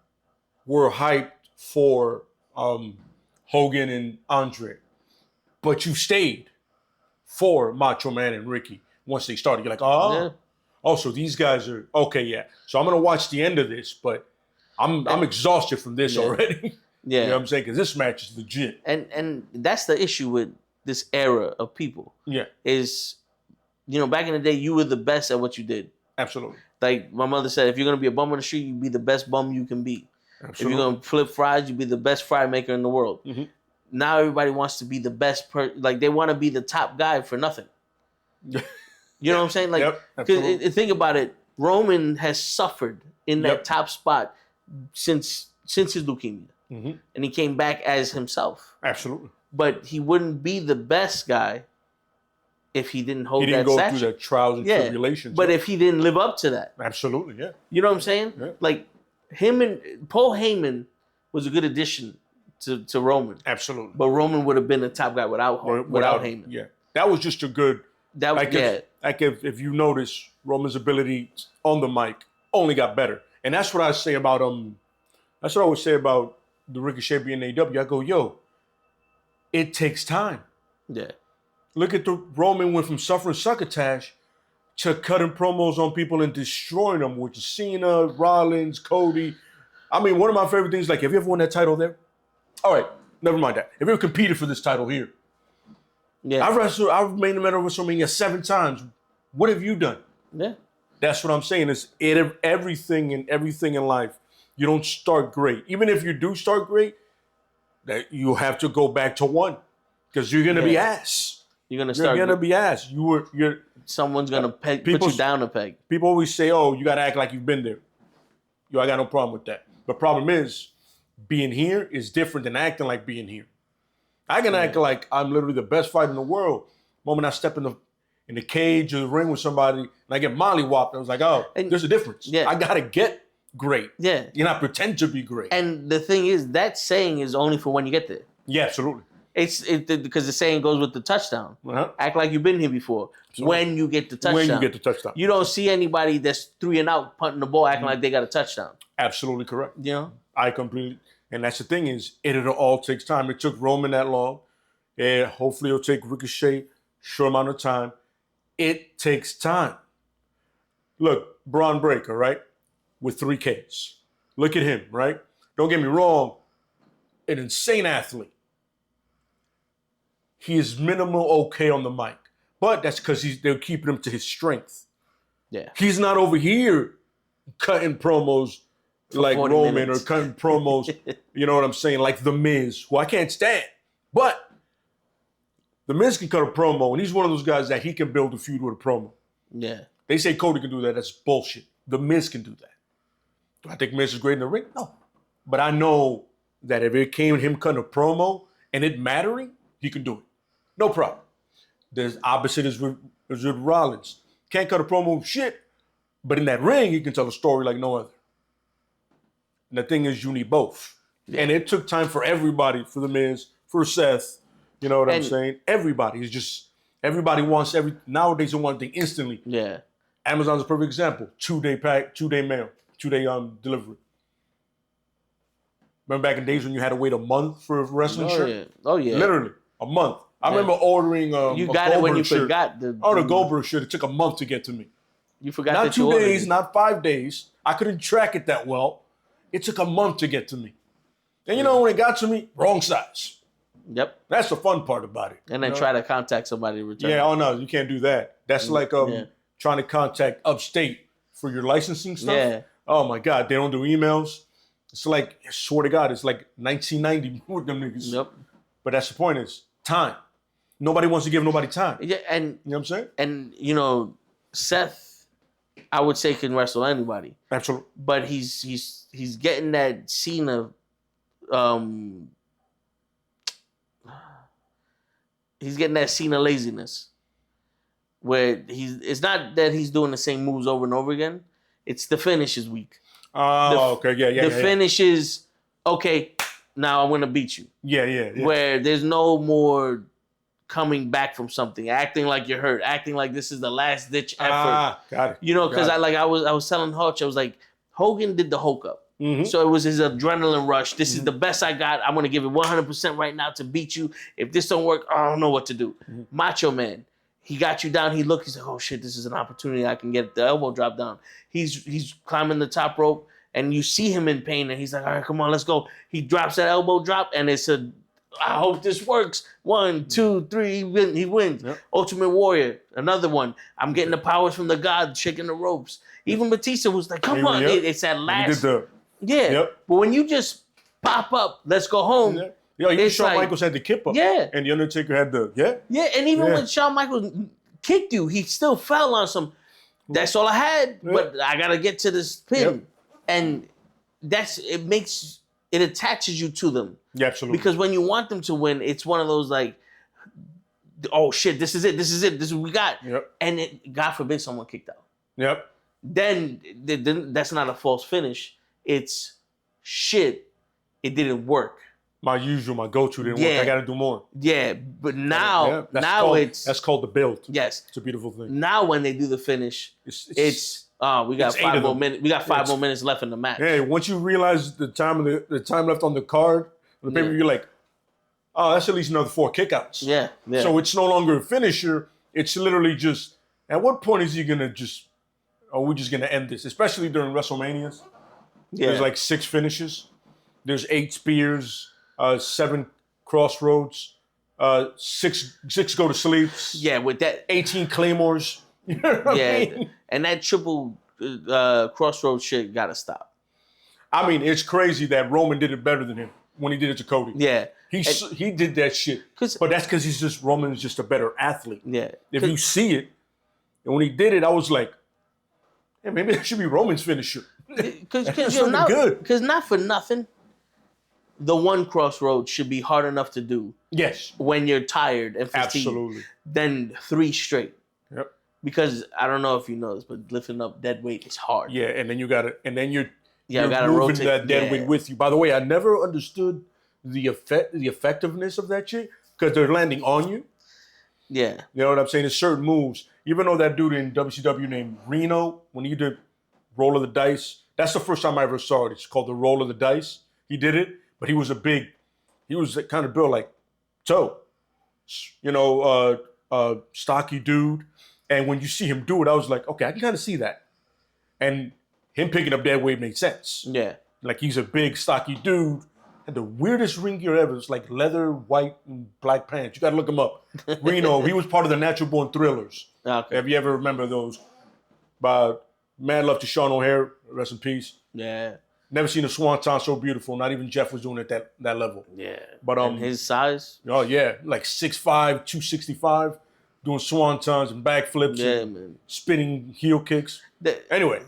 Speaker 2: were hyped for Hogan and Andre, but you stayed for Macho Man and Ricky once they started. You're like, so these guys are okay, yeah. So I'm gonna watch the end of this, but I'm exhausted from this already.
Speaker 1: Yeah,
Speaker 2: you know what I'm saying? Because this match is legit.
Speaker 1: And that's the issue with this era of people.
Speaker 2: Yeah,
Speaker 1: is back in the day you were the best at what you did.
Speaker 2: Absolutely.
Speaker 1: Like my mother said, if you're gonna be a bum on the street, you be the best bum you can be. If you're gonna flip fries, you be the best fry maker in the world.
Speaker 2: Mm-hmm.
Speaker 1: Now everybody wants to be the best like they want to be the top guy for nothing. You know what I'm saying? Like, because think about it, Roman has suffered in that top spot since his leukemia, and he came back as himself.
Speaker 2: Absolutely.
Speaker 1: But he wouldn't be the best guy if he didn't hold that stature.
Speaker 2: He didn't go through the trials and tribulations.
Speaker 1: But if he didn't live up to that.
Speaker 2: Absolutely, yeah.
Speaker 1: You know what I'm saying? Yeah. Like, him and Paul Heyman was a good addition to Roman.
Speaker 2: Absolutely.
Speaker 1: But Roman would have been the top guy without Heyman.
Speaker 2: Yeah. That was just a good... If you notice, Roman's ability on the mic only got better. And that's what I say about... That's what I would say about the Ricochet being AEW. I go, yo, it takes time.
Speaker 1: Yeah.
Speaker 2: Look at the Roman went from suffering succotash to cutting promos on people and destroying them, which is Cena, Rollins, Cody. I mean, one of my favorite things, like, have you ever won that title there? All right, never mind that. Have you ever competed for this title here?
Speaker 1: Yeah.
Speaker 2: I've made them at WrestleMania 7 times. What have you done?
Speaker 1: Yeah.
Speaker 2: That's what I'm saying. It's everything in life. You don't start great. Even if you do start great, that you have to go back to 1 because you're gonna be ass.
Speaker 1: You're gonna
Speaker 2: be ass.
Speaker 1: Someone's gonna put you down a peg.
Speaker 2: People always say, "Oh, you gotta act like you've been there." Yo, I got no problem with that. The problem is, being here is different than acting like being here. I can act like I'm literally the best fighter in the world. The moment I step in the cage or the ring with somebody and I get mollywopped, I was like, "Oh, there's a difference." Yeah. I gotta get great.
Speaker 1: Yeah.
Speaker 2: You're not pretend to be great.
Speaker 1: And the thing is, that saying is only for when you get there.
Speaker 2: Yeah, absolutely.
Speaker 1: It's because the saying goes with the touchdown. Act like you've been here before. Absolutely. When you get the touchdown.
Speaker 2: When you get the touchdown.
Speaker 1: You don't see anybody that's 3 and out punting the ball acting like they got a touchdown.
Speaker 2: Absolutely correct.
Speaker 1: You know?
Speaker 2: I completely, and that's the thing is, it all takes time. It took Roman that long. And hopefully it'll take Ricochet short amount of time. It takes time. Look, Braun Breaker, right? With 3 Ks. Look at him, right? Don't get me wrong. An insane athlete. He is minimal okay on the mic. But that's because they're keeping him to his strength.
Speaker 1: Yeah.
Speaker 2: He's not over here cutting promos like Roman minutes. Or cutting promos, you know what I'm saying, like The Miz, who I can't stand. But The Miz can cut a promo, and he's one of those guys that he can build a feud with a promo.
Speaker 1: Yeah.
Speaker 2: They say Cody can do that. That's bullshit. The Miz can do that. Do I think Miz is great in the ring? No. But I know that if it came to him cutting a promo and it mattering, he can do it. No problem. The opposite is with Rollins. Can't cut a promo shit, but in that ring, he can tell a story like no other. And the thing is, you need both. Yeah. And it took time for everybody, for The Miz, for Seth, you know what I'm saying? Everybody wants nowadays they want things instantly.
Speaker 1: Yeah.
Speaker 2: Amazon's a perfect example. 2-day pack, 2-day mail, 2-day delivery. Remember back in days when you had to wait a month for a wrestling shirt?
Speaker 1: Yeah. Oh, yeah.
Speaker 2: Literally, a month. I remember ordering
Speaker 1: you got it when you
Speaker 2: shirt.
Speaker 1: Forgot.
Speaker 2: The Goldberg shirt. It took a month to get to me.
Speaker 1: You forgot
Speaker 2: not
Speaker 1: that
Speaker 2: 2 days, not 5 days. I couldn't track it that well. It took a month to get to me. And you know when it got to me? Wrong size.
Speaker 1: Yep.
Speaker 2: That's the fun part about it.
Speaker 1: And then try to contact somebody to return.
Speaker 2: Yeah, oh no, you can't do that. That's like trying to contact upstate for your licensing stuff.
Speaker 1: Yeah.
Speaker 2: Oh my God, they don't do emails. It's like, I swear to God, it's like 1990 with them niggas.
Speaker 1: Yep.
Speaker 2: But that's the point is, time. Nobody wants to give nobody time.
Speaker 1: Yeah, and
Speaker 2: you know what I'm saying?
Speaker 1: And you know, Seth, I would say can wrestle anybody.
Speaker 2: Absolutely.
Speaker 1: But he's getting that Cena he's getting that Cena laziness. Where it's not that he's doing the same moves over and over again. It's the finish is weak.
Speaker 2: Oh, okay, yeah.
Speaker 1: The finish is, okay, now I'm going to beat you.
Speaker 2: Yeah.
Speaker 1: Where there's no more coming back from something, acting like you're hurt, acting like this is the last ditch effort.
Speaker 2: Got it.
Speaker 1: You know, because I was telling Hutch, I was like, Hogan did the Hulk up.
Speaker 2: Mm-hmm.
Speaker 1: So it was his adrenaline rush. This is the best I got. I'm going to give it 100% right now to beat you. If this don't work, I don't know what to do. Mm-hmm. Macho Man. He got you down. He's like, oh shit, this is an opportunity. I can get the elbow drop down. He's climbing the top rope, and you see him in pain, and he's like, all right, come on, let's go. He drops that elbow drop, and it's I hope this works. 1, 2, 3, he wins. Yep. Ultimate Warrior, another one. I'm getting the powers from the God, shaking the ropes. Even Batista was like, come on. It's that last. Yeah.
Speaker 2: Yep.
Speaker 1: But when you just pop up, let's go home.
Speaker 2: Yeah. Yo, even
Speaker 1: It's
Speaker 2: Shawn
Speaker 1: like-
Speaker 2: Michaels had the kip up.
Speaker 1: Yeah.
Speaker 2: And the Undertaker had the
Speaker 1: Yeah, and even
Speaker 2: Yeah.
Speaker 1: when Shawn Michaels kicked you, he still fell on some. That's all I had, but I gotta get to this pin,
Speaker 2: Yep.
Speaker 1: and it attaches you to them.
Speaker 2: Yeah, absolutely.
Speaker 1: Because when you want them to win, it's one of those like, oh shit, this is it, this is what we got,
Speaker 2: Yep.
Speaker 1: and God forbid someone kicked out.
Speaker 2: Yep.
Speaker 1: Then that's not a false finish. It's shit. It didn't work.
Speaker 2: My go-to didn't work. I got to do more.
Speaker 1: Yeah, but now
Speaker 2: that's called the build.
Speaker 1: Yes,
Speaker 2: it's a beautiful thing.
Speaker 1: Now when they do the finish, it's we got 5 more minutes. We got 5 more minutes left in the match.
Speaker 2: Hey, once you realize the time left on the card, the paper, you're like, oh, that's at least another 4 kickouts.
Speaker 1: Yeah.
Speaker 2: So it's no longer a finisher. It's literally just. At what point is he gonna just? Are we just gonna end this? Especially during WrestleManias. Yeah. There's like 6 finishes. There's 8 spears. 7 crossroads, 6 go to sleeps.
Speaker 1: Yeah, with that
Speaker 2: 18 claymores. You know what I mean?
Speaker 1: And that triple crossroads shit gotta stop.
Speaker 2: I mean, it's crazy that Roman did it better than him when he did it to Cody.
Speaker 1: Yeah,
Speaker 2: he did that shit. But that's because Roman's just a better athlete.
Speaker 1: Yeah,
Speaker 2: if you see it, and when he did it, I was like, hey, maybe that should be Roman's finisher.
Speaker 1: Because you're not good. Because not for nothing. The one crossroad should be hard enough to do.
Speaker 2: Yes.
Speaker 1: When you're tired and fatigued.
Speaker 2: Absolutely.
Speaker 1: Then 3 straight.
Speaker 2: Yep.
Speaker 1: Because I don't know if you know this, but lifting up dead weight is hard.
Speaker 2: Yeah, and then you're moving
Speaker 1: rotate
Speaker 2: that dead weight with you. By the way, I never understood the effectiveness of that shit because they're landing on you.
Speaker 1: Yeah.
Speaker 2: You know what I'm saying? There's certain moves. Even though that dude in WCW named Reno, when he did roll of the dice, that's the first time I ever saw it. It's called the roll of the dice. He did it. But he was kind of built like Toe, stocky dude. And when you see him do it, I was like, okay, I can kind of see that. And him picking up dead weight made sense.
Speaker 1: Yeah.
Speaker 2: Like he's a big, stocky dude. Had the weirdest ring gear ever. It's like leather, white, and black pants. You got to look him up. Reno, he was part of the Natural Born Thrillers.
Speaker 1: Okay.
Speaker 2: Have you ever remember those? But mad love to Sean O'Hare. Rest in peace.
Speaker 1: Yeah.
Speaker 2: Never seen a swanton so beautiful. Not even Jeff was doing it at that level.
Speaker 1: Yeah.
Speaker 2: But
Speaker 1: and his size?
Speaker 2: Oh yeah, like 6'5", 265, doing swantons and backflips.
Speaker 1: Yeah,
Speaker 2: and
Speaker 1: man.
Speaker 2: Spinning heel kicks. Anyway,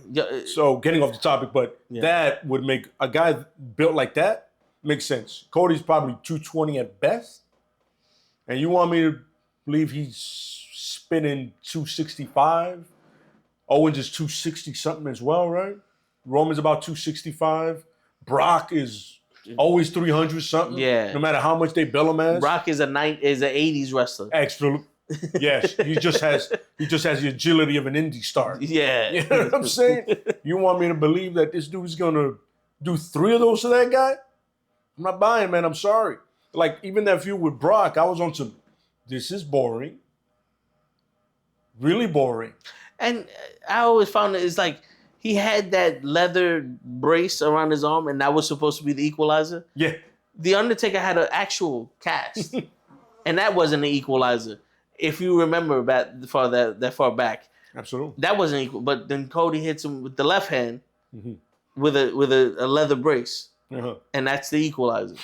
Speaker 2: so getting off the topic, but that would make a guy built like that make sense. Cody's probably 220 at best, and you want me to believe he's spinning 265? Owens is 260 something as well, right? Roman's about 265. Brock is always 300 something.
Speaker 1: Yeah.
Speaker 2: No matter how much they bill him as.
Speaker 1: Brock is an 80s wrestler.
Speaker 2: Absolutely. Yes. He just has the agility of an indie star.
Speaker 1: Yeah.
Speaker 2: You know what I'm saying? You want me to believe that this dude's gonna do 3 of those to that guy? I'm not buying, man. I'm sorry. Like even that feud with Brock, I was on some. This is boring. Really boring.
Speaker 1: And I always found that it's like. He had that leather brace around his arm, and that was supposed to be the equalizer.
Speaker 2: Yeah.
Speaker 1: The Undertaker had an actual cast, and that wasn't an equalizer. If you remember that far back.
Speaker 2: Absolutely.
Speaker 1: That wasn't equal. But then Cody hits him with the left hand with a leather brace, and that's the equalizer.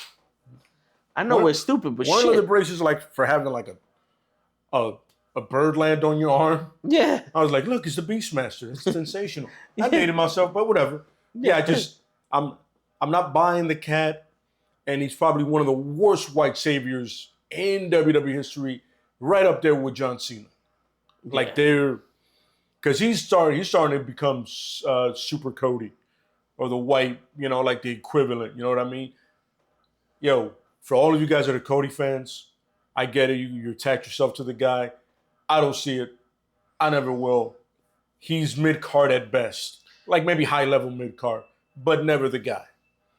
Speaker 1: I know we're stupid, but
Speaker 2: one of the braces like for having like a bird land on your arm.
Speaker 1: Yeah.
Speaker 2: I was like, look, it's the Beastmaster. It's sensational. I made it myself, but whatever. Yeah, I'm not buying the cat, and he's probably one of the worst white saviors in WWE history, right up there with John Cena. Like because he's starting to become Super Cody, or the white, like the equivalent. You know what I mean? Yo, for all of you guys that are Cody fans, I get it. You attach yourself to the guy. I don't see it. I never will. He's mid-card at best. Like maybe high-level mid-card, but never the guy.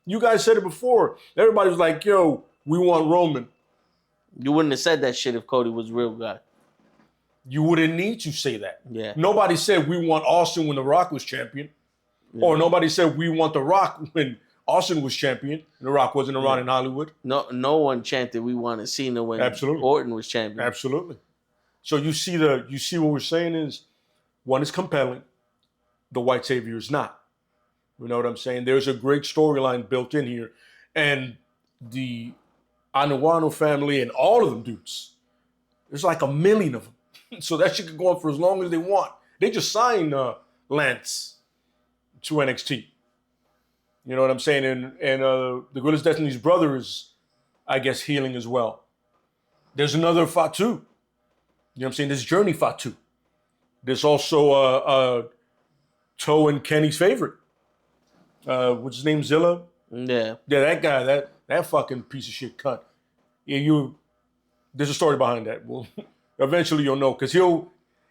Speaker 2: You guys said it before. Everybody was like, yo, we want Roman.
Speaker 1: You wouldn't have said that shit if Cody was a real guy.
Speaker 2: You wouldn't need to say that.
Speaker 1: Yeah.
Speaker 2: Nobody said we want Austin when The Rock was champion. Yeah. Or nobody said we want The Rock when Austin was champion. The Rock wasn't around in Hollywood.
Speaker 1: No one chanted we wanted Cena when Orton was champion.
Speaker 2: Absolutely. So you see what we're saying is one is compelling, the white savior is not. You know what I'm saying? There's a great storyline built in here. And the Anuano family and all of them dudes, there's like 1 million of them. So that shit could go on for as long as they want. They just signed Lance to NXT. You know what I'm saying? And the Gorillas Destiny's brother is, I guess, healing as well. There's another Fatu. You know what I'm saying? There's Journey Fatu. There's also Toe and Kenny's favorite. What's his name? Zilla?
Speaker 1: Yeah.
Speaker 2: Yeah, that guy, that fucking piece of shit cunt. Yeah, there's a story behind that. Well, eventually you'll know. Because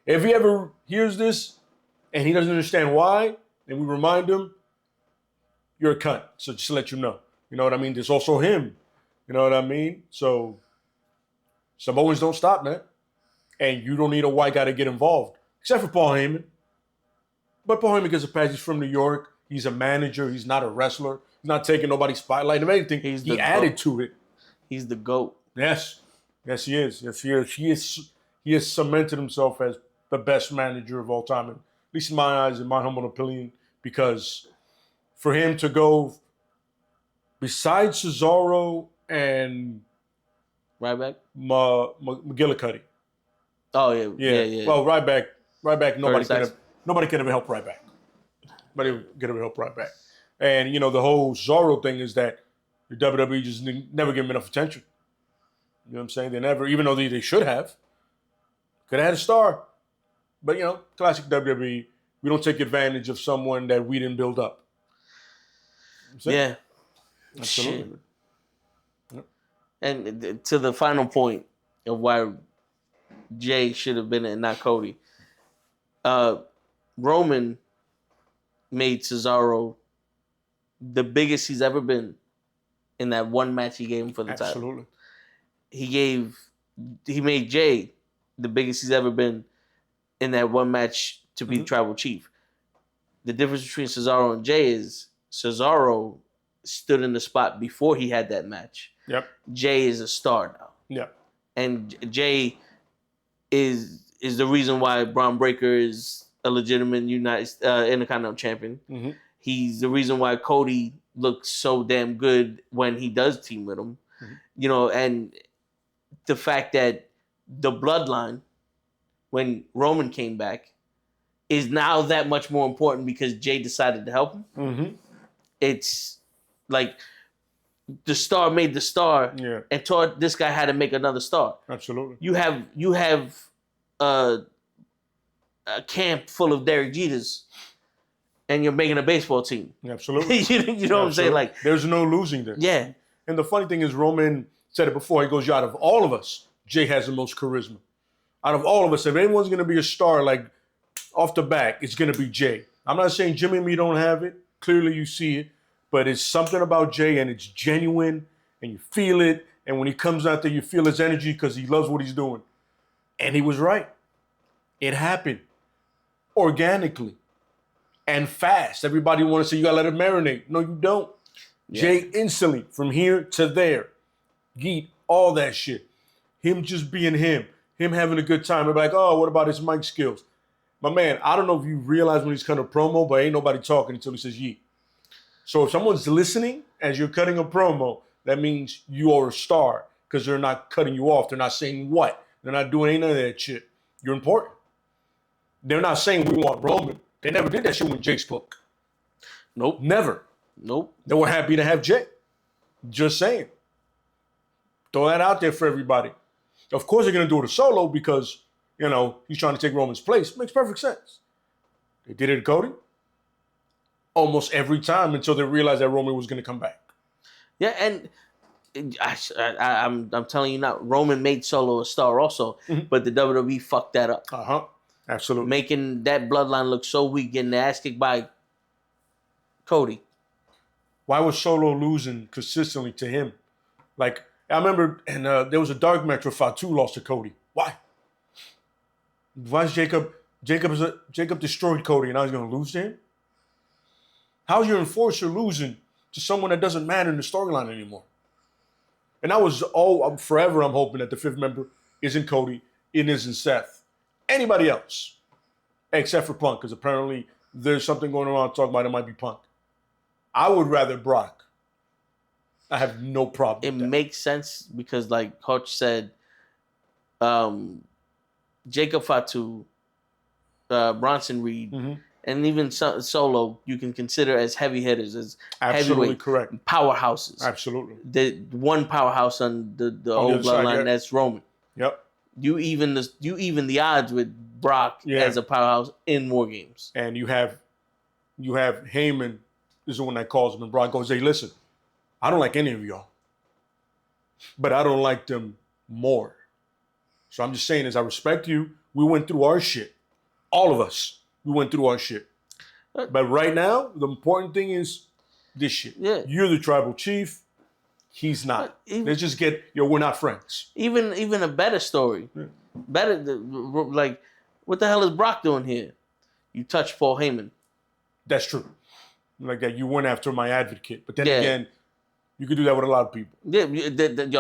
Speaker 2: if he ever hears this and he doesn't understand why, and we remind him, you're a cunt. So just to let you know. You know what I mean? There's also him. You know what I mean? So Samoans don't stop, man. And you don't need a white guy to get involved. Except for Paul Heyman. But Paul Heyman gets a pass. He's from New York. He's a manager. He's not a wrestler. He's not taking nobody's spotlight of anything. He added to it.
Speaker 1: He's the GOAT.
Speaker 2: Yes. Yes, he is. Yes, he is. He has cemented himself as the best manager of all time. At least in my eyes, in my humble opinion. Because for him to go besides Cesaro and
Speaker 1: Ryback?
Speaker 2: McGillicuddy.
Speaker 1: Oh, yeah.
Speaker 2: Well, Ryback, nobody can ever help Ryback. Nobody can ever help Ryback. And, the whole Cesaro thing is that the WWE just never give him enough attention. You know what I'm saying? They never, even though they should have. Could have had a star. But, classic WWE, we don't take advantage of someone that we didn't build up.
Speaker 1: Yeah.
Speaker 2: Absolutely.
Speaker 1: Yep. And to the final point of why Jay should have been in, not Cody. Roman made Cesaro the biggest he's ever been in that one match he gave him for the title.
Speaker 2: Absolutely.
Speaker 1: He made Jay the biggest he's ever been in that one match to be the tribal chief. The difference between Cesaro and Jay is Cesaro stood in the spot before he had that match.
Speaker 2: Yep.
Speaker 1: Jay is a star now.
Speaker 2: Yep.
Speaker 1: And Jay is the reason why Braun Breaker is a legitimate Intercontinental champion.
Speaker 2: Mm-hmm.
Speaker 1: He's the reason why Cody looks so damn good when he does team with him. Mm-hmm. And the fact that the bloodline, when Roman came back, is now that much more important because Jay decided to help him.
Speaker 2: Mm-hmm.
Speaker 1: It's like the star made the star, and taught this guy how to make another star.
Speaker 2: Absolutely.
Speaker 1: You have a camp full of Derek Jeters, and you're making a baseball team.
Speaker 2: Absolutely.
Speaker 1: you know what I'm saying? Like,
Speaker 2: there's no losing there.
Speaker 1: Yeah.
Speaker 2: And the funny thing is, Roman said it before. He goes, out of all of us, Jay has the most charisma. Out of all of us, if anyone's going to be a star, like off the back, it's going to be Jay. I'm not saying Jimmy and me don't have it. Clearly, you see it. But it's something about Jay, and it's genuine, and you feel it. And when he comes out there, you feel his energy because he loves what he's doing. And he was right. It happened organically and fast. Everybody want to say, you got to let it marinate. No, you don't. Yeah. Jay instantly, from here to there, Geet, all that shit. Him just being him having a good time. They're like, oh, what about his mic skills? My man, I don't know if you realize when he's cutting a promo, but ain't nobody talking until he says yeet. So if someone's listening as you're cutting a promo, that means you are a star because they're not cutting you off. They're not saying what. They're not doing any of that shit. You're important. They're not saying we want Roman. They never did that shit when Jake spoke.
Speaker 1: Nope.
Speaker 2: Never.
Speaker 1: Nope.
Speaker 2: They were happy to have Jake. Just saying. Throw that out there for everybody. Of course they're going to do it a solo because, he's trying to take Roman's place. Makes perfect sense. They did it to Cody almost every time until they realized that Roman was going to come back.
Speaker 1: Yeah, and I'm telling you now, Roman made Solo a star also, but the WWE fucked that up.
Speaker 2: Absolutely.
Speaker 1: Making that bloodline look so weak, getting the ass kicked by Cody.
Speaker 2: Why was Solo losing consistently to him? Like, I remember, and there was a dark match where Fatu lost to Cody. Why? Why is Jacob destroyed Cody and now he's going to lose to him? How's your enforcer losing to someone that doesn't matter in the storyline anymore? And that was forever I'm hoping that the fifth member isn't Cody, it isn't Seth. Anybody else, except for Punk, because apparently there's something going around talking about it might be Punk. I would rather Brock. I have no problem
Speaker 1: It
Speaker 2: with that.
Speaker 1: makes sense because, like Coach said, Jacob Fatu, Bronson Reed, and even Solo, you can consider as heavy hitters, as
Speaker 2: Absolutely
Speaker 1: heavyweight
Speaker 2: correct.
Speaker 1: powerhouses.
Speaker 2: Absolutely.
Speaker 1: The one powerhouse on the old
Speaker 2: other side,
Speaker 1: bloodline,
Speaker 2: yeah.
Speaker 1: that's Roman.
Speaker 2: Yep.
Speaker 1: You even the odds with Brock as a powerhouse in War Games.
Speaker 2: And you have Heyman is the one that calls him, and Brock goes, "Hey, listen, I don't like any of y'all, but I don't like them more. So I'm just saying, as I respect you, we went through our shit. All of us, we went through our shit. But right now, the important thing is this shit.
Speaker 1: Yeah.
Speaker 2: You're the tribal chief. He's not. Let's just get, we're not friends.
Speaker 1: Even a better story. Yeah. Better, like, what the hell is Brock doing here? You touch Paul Heyman.
Speaker 2: That's true. Like that, you went after my advocate. But then again, you could do that with a lot of people.
Speaker 1: Yeah,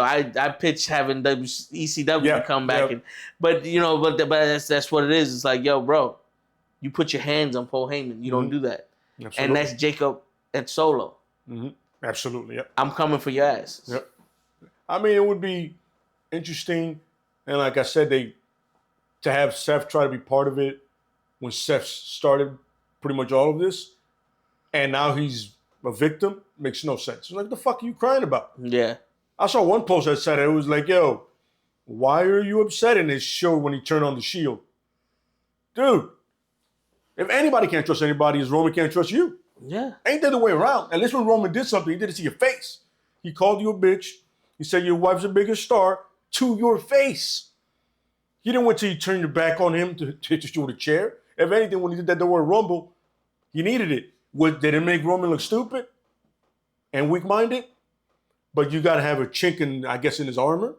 Speaker 1: I pitched having ECW come back, but that's what it is. It's like, yo, bro, you put your hands on Paul Heyman. You don't do that. Absolutely. And that's Jacob and Solo.
Speaker 2: Absolutely, yeah.
Speaker 1: I'm coming for your ass.
Speaker 2: Yep. I mean, it would be interesting, and like I said, to have Seth try to be part of it when Seth started pretty much all of this, and now he's a victim, makes no sense. Like, the fuck are you crying about?
Speaker 1: Yeah.
Speaker 2: I saw one post that said it was like, yo, why are you upset in this show when he turned on the Shield? Dude, if anybody can't trust anybody, is Roman can't trust you.
Speaker 1: Yeah.
Speaker 2: Ain't that the way around? At least when Roman did something, he did it to your face. He called you a bitch. He said your wife's a bigger star to your face. He didn't wait till you turned your back on him to hit you with a chair. If anything, when he did that the word Rumble, he needed it. Did it make Roman look stupid and weak-minded? But you got to have a chink in his armor.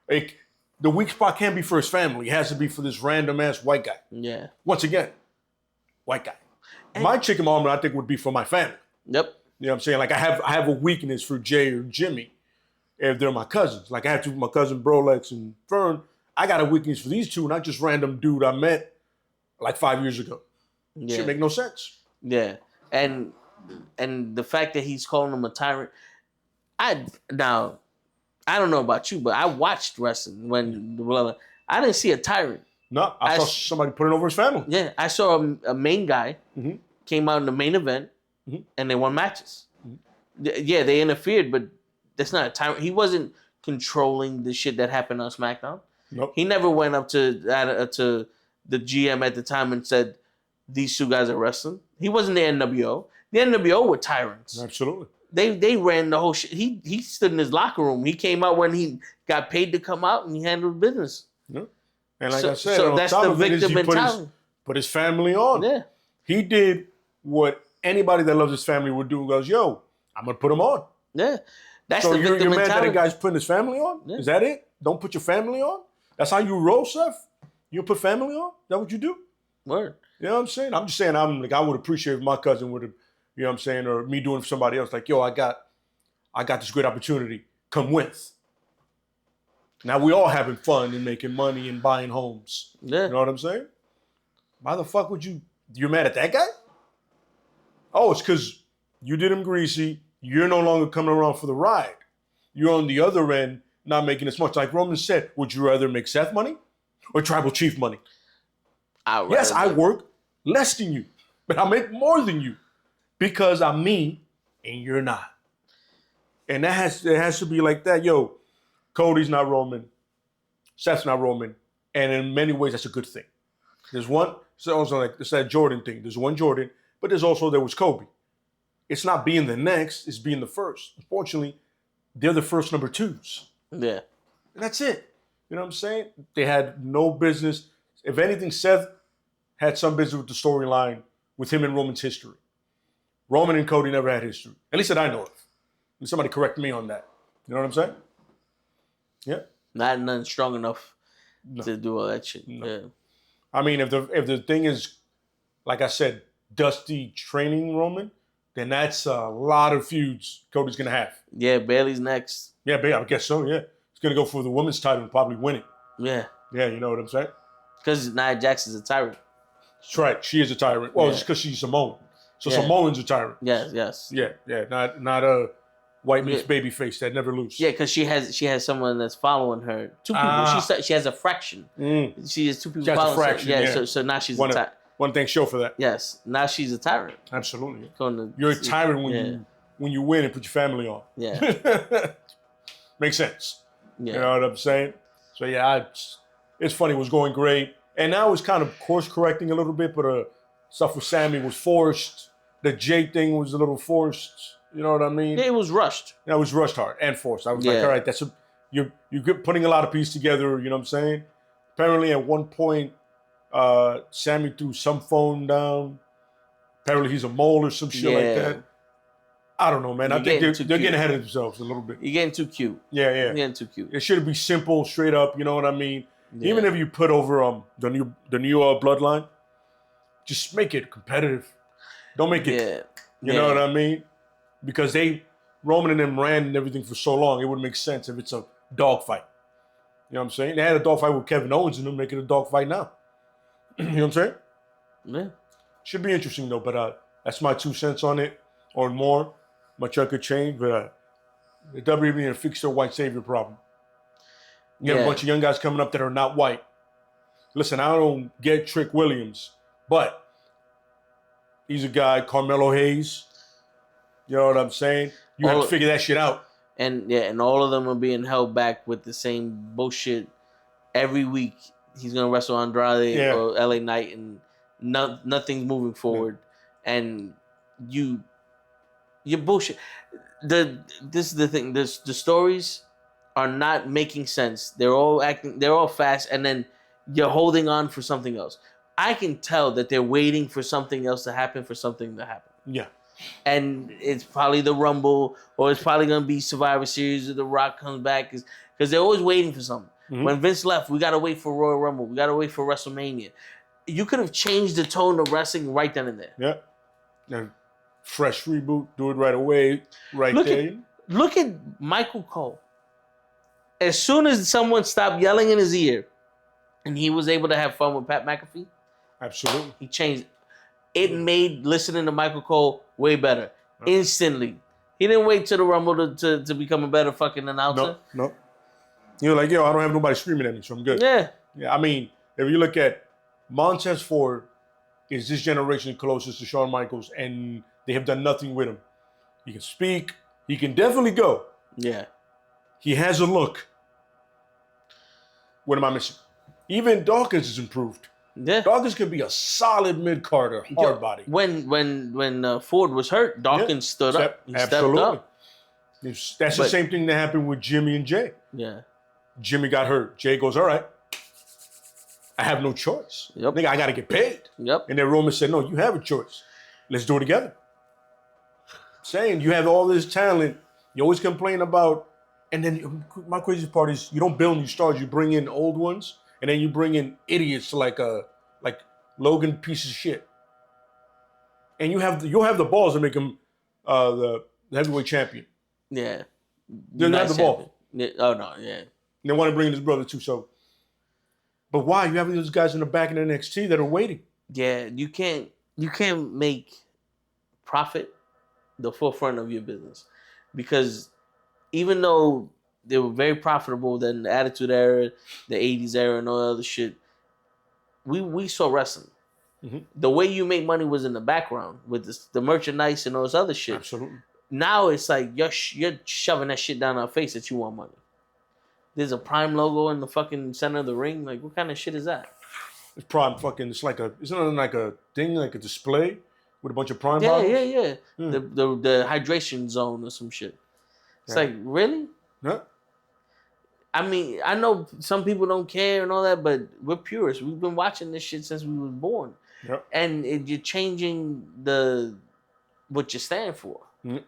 Speaker 2: The weak spot can't be for his family. It has to be for this random-ass white guy.
Speaker 1: Yeah.
Speaker 2: Once again, white guy. My chink in my armor, I think, would be for my family.
Speaker 1: Yep.
Speaker 2: You know what I'm saying? Like, I have a weakness for Jay or Jimmy if they're my cousins. Like, I have to with my cousin Brolex and Fern. I got a weakness for these two, not just random dude I met like 5 years ago. Yeah. Shit make no sense.
Speaker 1: Yeah. And the fact that he's calling him a tyrant, I don't know about you, but I watched wrestling when I didn't see a tyrant.
Speaker 2: No, I saw somebody putting over his family.
Speaker 1: Yeah, I saw a main guy came out in the main event and they won matches. Yeah, they interfered, but that's not a tyrant. He wasn't controlling the shit that happened on SmackDown.
Speaker 2: Nope.
Speaker 1: He never went up to the GM at the time and said, these two guys are wrestling. He wasn't the NWO. The NWO were tyrants.
Speaker 2: Absolutely.
Speaker 1: They ran the whole shit. He stood in his locker room. He came out when he got paid to come out and he handled business.
Speaker 2: Yeah. And like I said,
Speaker 1: so that's the victim mentality.
Speaker 2: Put his family on.
Speaker 1: Yeah.
Speaker 2: He did what anybody that loves his family would do and goes, yo, I'm going to put him on.
Speaker 1: Yeah. That's
Speaker 2: so
Speaker 1: the victim mentality.
Speaker 2: Mad that a guy's putting his family on? Yeah. Is that it? Don't put your family on? That's how you roll, Seth? You put family on? Is that what you do?
Speaker 1: Word.
Speaker 2: You know what I'm saying? I'm just saying, I would appreciate if my cousin would have, you know what I'm saying, or me doing it for somebody else. Like, yo, I got this great opportunity. Come with. Now we all having fun and making money and buying homes. Yeah. You know what I'm saying? Why the fuck would you're mad at that guy? Oh, it's because you did him greasy. You're no longer coming around for the ride. You're on the other end, not making as much. Like Roman said, would you rather make Seth money or Tribal Chief money? Yes, I work less than you, but I make more than you because I'm me and you're not. And it has to be like that. Yo, Cody's not Roman. Seth's not Roman. And in many ways, that's a good thing. There's one, so also like it's that Jordan thing. There's one Jordan, but there was Kobe. It's not being the next, it's being the first. Unfortunately, they're the first number twos.
Speaker 1: Yeah.
Speaker 2: And that's it. You know what I'm saying? They had no business. If anything, Seth had some business with the storyline with him and Roman's history. Roman and Cody never had history. At least that I know of. And somebody correct me on that. You know what I'm saying? Yeah.
Speaker 1: Nothing strong enough to do all that shit. No. Yeah.
Speaker 2: I mean, if the thing is, like I said, Dusty training Roman, then that's a lot of feuds Cody's going to have.
Speaker 1: Yeah, Bailey's next.
Speaker 2: Yeah, Bailey, I guess so, yeah. He's going to go for the women's title and probably win it.
Speaker 1: Yeah.
Speaker 2: Yeah, you know what I'm saying?
Speaker 1: Because Nia Jax is a tyrant.
Speaker 2: That's right. She is a tyrant. Well, it's because she's Samoan. So Samoans are tyrants.
Speaker 1: Yes.
Speaker 2: Yeah. Not a white meets
Speaker 1: Yeah.
Speaker 2: baby face that never lose.
Speaker 1: Yeah, because she has someone that's following her. Two people. She has a fraction. She has two people
Speaker 2: She has a
Speaker 1: following
Speaker 2: fraction,
Speaker 1: her.
Speaker 2: yeah.
Speaker 1: So now she's a tyrant.
Speaker 2: One thank show for that.
Speaker 1: Yes, now she's a tyrant.
Speaker 2: Absolutely.
Speaker 1: Gonna
Speaker 2: You're a tyrant when you win and put your family on.
Speaker 1: Yeah.
Speaker 2: Makes sense.
Speaker 1: Yeah.
Speaker 2: You know what I'm saying? So yeah, it's funny. It was going great, and now it's kind of course correcting a little bit. But stuff with Sammy was forced. The Jay thing was a little forced. You know what I mean?
Speaker 1: Yeah, it was rushed.
Speaker 2: Yeah, it was rushed hard and forced. I was like, all right, you're putting a lot of pieces together. You know what I'm saying? Apparently, at one point, Sammy threw some phone down. Apparently, he's a mole or some shit like that. I don't know, man. I think they're getting ahead of themselves a little bit.
Speaker 1: You're getting too cute.
Speaker 2: Yeah.
Speaker 1: You're getting too cute.
Speaker 2: It should be simple, straight up. You know what I mean?
Speaker 1: Yeah.
Speaker 2: Even if you put over the new bloodline, just make it competitive. Don't make it. You know what I mean? Because Roman and them ran and everything for so long, it would make sense if it's a dogfight. You know what I'm saying? They had a dogfight with Kevin Owens and them, make it a dogfight now. You know what I'm saying?
Speaker 1: Yeah.
Speaker 2: Should be interesting though, but that's my 2 cents on it, or more. My chunk could change, but the WWE need to fix their white savior problem. You have a bunch of young guys coming up that are not white. Listen, I don't get Trick Williams, but he's a guy, Carmelo Hayes. You know what I'm saying? You have to figure that shit out.
Speaker 1: And all of them are being held back with the same bullshit. Every week he's gonna wrestle Andrade or LA Knight, and nothing's moving forward. And you're bullshit. This is the thing. The stories are not making sense. They're all fast, and then you're holding on for something else. I can tell that they're waiting for something else to happen for something to happen.
Speaker 2: Yeah.
Speaker 1: And it's probably the Rumble, or it's probably gonna be Survivor Series, or The Rock comes back, because they're always waiting for something. Mm-hmm. When Vince left, we gotta wait for Royal Rumble. We gotta wait for WrestleMania. You could have changed the tone of wrestling right then and there.
Speaker 2: Yeah. And fresh reboot, do it right away, there.
Speaker 1: Look at Michael Cole. As soon as someone stopped yelling in his ear, and he was able to have fun with Pat McAfee,
Speaker 2: absolutely,
Speaker 1: he changed. It made listening to Michael Cole way better instantly. He didn't wait till the Rumble to become a better fucking announcer.
Speaker 2: No. You're like, yo, I don't have nobody screaming at me, so I'm good. Yeah. I mean, if you look at Montez Ford, is this generation closest to Shawn Michaels, and they have done nothing with him. He can speak. He can definitely go.
Speaker 1: Yeah.
Speaker 2: He has a look. What am I missing? Even Dawkins has improved.
Speaker 1: Yeah.
Speaker 2: Dawkins could be a solid mid-carder, hard body.
Speaker 1: When Ford was hurt, Dawkins stood up. He
Speaker 2: absolutely.
Speaker 1: stepped up.
Speaker 2: That's the same thing that happened with Jimmy and Jay.
Speaker 1: Yeah.
Speaker 2: Jimmy got hurt. Jay goes, all right, I have no choice.
Speaker 1: Yep.
Speaker 2: Nigga, I got to get paid.
Speaker 1: Yep.
Speaker 2: And then Roman said, no, you have a choice. Let's do it together. Saying you have all this talent. You always complain about, and then my craziest part is you don't build new stars. You bring in old ones, and then you bring in idiots like Logan, piece of shit. And you'll have the balls to make him the heavyweight champion.
Speaker 1: Yeah.
Speaker 2: Doesn't have the ball.
Speaker 1: Yeah. Oh no, yeah.
Speaker 2: And they want to bring in his brother too. So, but why you having those guys in the back in NXT that are waiting?
Speaker 1: Yeah, you can't make profit the forefront of your business, because even though they were very profitable then the Attitude Era, the 80s era, and all that other shit, we saw wrestling. Mm-hmm. The way you make money was in the background with the merchandise and all this other shit.
Speaker 2: Absolutely.
Speaker 1: Now it's like you're shoving that shit down our face that you want money. There's a Prime logo in the fucking center of the ring. Like, what kind of shit is that?
Speaker 2: It's Prime fucking. Isn't it like a thing, like a display with a bunch of Prime bottles?
Speaker 1: Yeah. The hydration zone or some shit. It's like, really?
Speaker 2: Yeah.
Speaker 1: I mean, I know some people don't care and all that, but we're purists. We've been watching this shit since we was born.
Speaker 2: Yep.
Speaker 1: And you're changing what you stand for.
Speaker 2: Mm.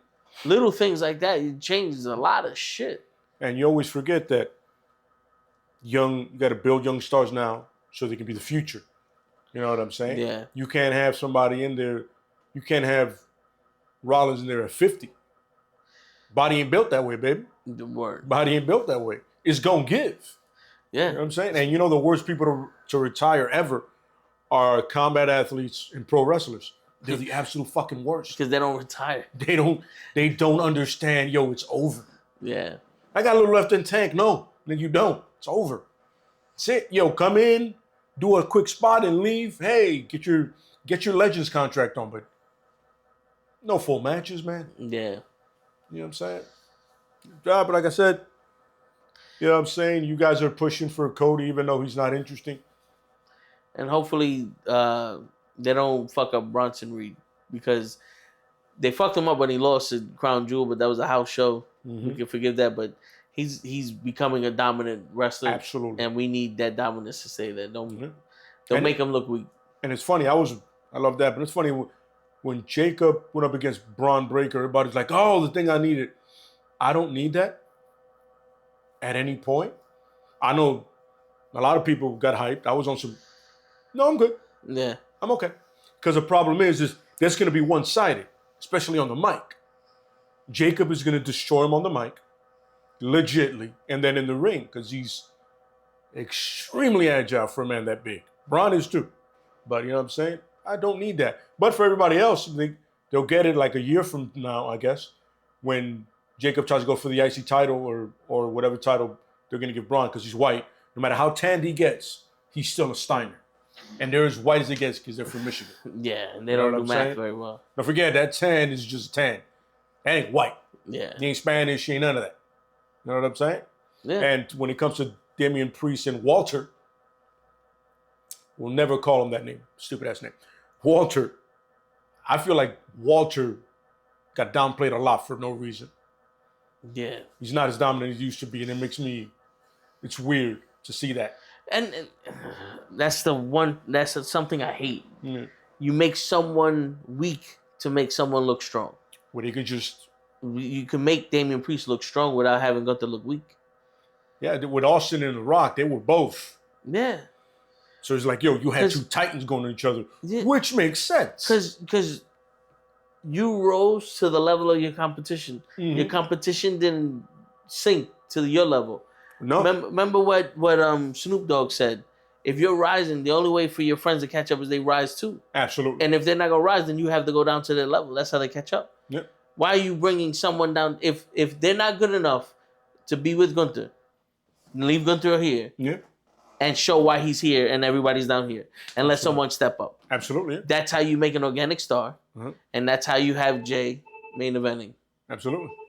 Speaker 1: Little things like that, it changes a lot of shit.
Speaker 2: And you always forget that you got to build young stars now so they can be the future. You know what I'm saying?
Speaker 1: Yeah.
Speaker 2: You can't have somebody in there. You can't have Rollins in there at 50. Body ain't built that way, baby.
Speaker 1: The word.
Speaker 2: Body ain't built that way. It's going to give.
Speaker 1: Yeah.
Speaker 2: You know what I'm saying? And the worst people to retire ever are combat athletes and pro wrestlers. They're the absolute fucking worst.
Speaker 1: Because they don't retire.
Speaker 2: They don't understand, yo, it's over.
Speaker 1: Yeah.
Speaker 2: I got a little left in tank. No, then you don't. It's over. That's it. Yo, come in, do a quick spot and leave. Hey, get your Legends contract on, but no full matches, man.
Speaker 1: Yeah.
Speaker 2: You know what I'm saying? But like I said, you know what I'm saying? You guys are pushing for Cody even though he's not interesting.
Speaker 1: And hopefully they don't fuck up Bronson Reed, because they fucked him up when he lost to Crown Jewel, but that was a house show. We can forgive that, but he's becoming a dominant wrestler.
Speaker 2: Absolutely.
Speaker 1: And we need that dominance to stay there. Don't make him look weak.
Speaker 2: And it's funny, I love that, but it's funny when Jacob went up against Braun Breaker, everybody's like, oh, the thing I needed. I don't need that at any point. I know a lot of people got hyped. I was on some, no, I'm good.
Speaker 1: Yeah.
Speaker 2: I'm okay. Because the problem is that's going to be one-sided, especially on the mic. Jacob is going to destroy him on the mic, legitly, and then in the ring, because he's extremely agile for a man that big. Braun is too. But you know what I'm saying? I don't need that. But for everybody else, they'll get it like a year from now, I guess, when Jacob tries to go for the IC title or whatever title they're going to give Braun, because he's white. No matter how tanned he gets, he's still a Steiner. And they're as white as it gets because they're from Michigan.
Speaker 1: Yeah, and they don't do math very well.
Speaker 2: Don't forget, that tan is just tan. That ain't white.
Speaker 1: Yeah.
Speaker 2: He ain't Spanish, he ain't none of that. You know what I'm saying?
Speaker 1: Yeah.
Speaker 2: And when it comes to Damian Priest and Walter, we'll never call him that name. Stupid ass name. Walter. I feel like Walter got downplayed a lot for no reason.
Speaker 1: Yeah.
Speaker 2: He's not as dominant as he used to be, and it makes me, it's weird to see that.
Speaker 1: And that's something I hate.
Speaker 2: Mm.
Speaker 1: You make someone weak to make someone look strong.
Speaker 2: Where they could just...
Speaker 1: You can make Damian Priest look strong without having Gunther look weak.
Speaker 2: Yeah, with Austin and The Rock, they were both.
Speaker 1: Yeah.
Speaker 2: So it's like, yo, you had two titans going at each other, which makes sense.
Speaker 1: Because you rose to the level of your competition.
Speaker 2: Mm-hmm.
Speaker 1: Your competition didn't sink to your level.
Speaker 2: No.
Speaker 1: Remember what Snoop Dogg said? If you're rising, the only way for your friends to catch up is they rise too.
Speaker 2: Absolutely.
Speaker 1: And if they're not going to rise, then you have to go down to their level. That's how they catch up.
Speaker 2: Yep.
Speaker 1: Why are you bringing someone down? If they're not good enough to be with Gunther, leave Gunther here.
Speaker 2: Yeah.
Speaker 1: And show why he's here and everybody's down here. And let someone step up.
Speaker 2: Absolutely.
Speaker 1: That's how you make an organic star.
Speaker 2: Uh-huh.
Speaker 1: And that's how you have Jay main eventing.
Speaker 2: Absolutely.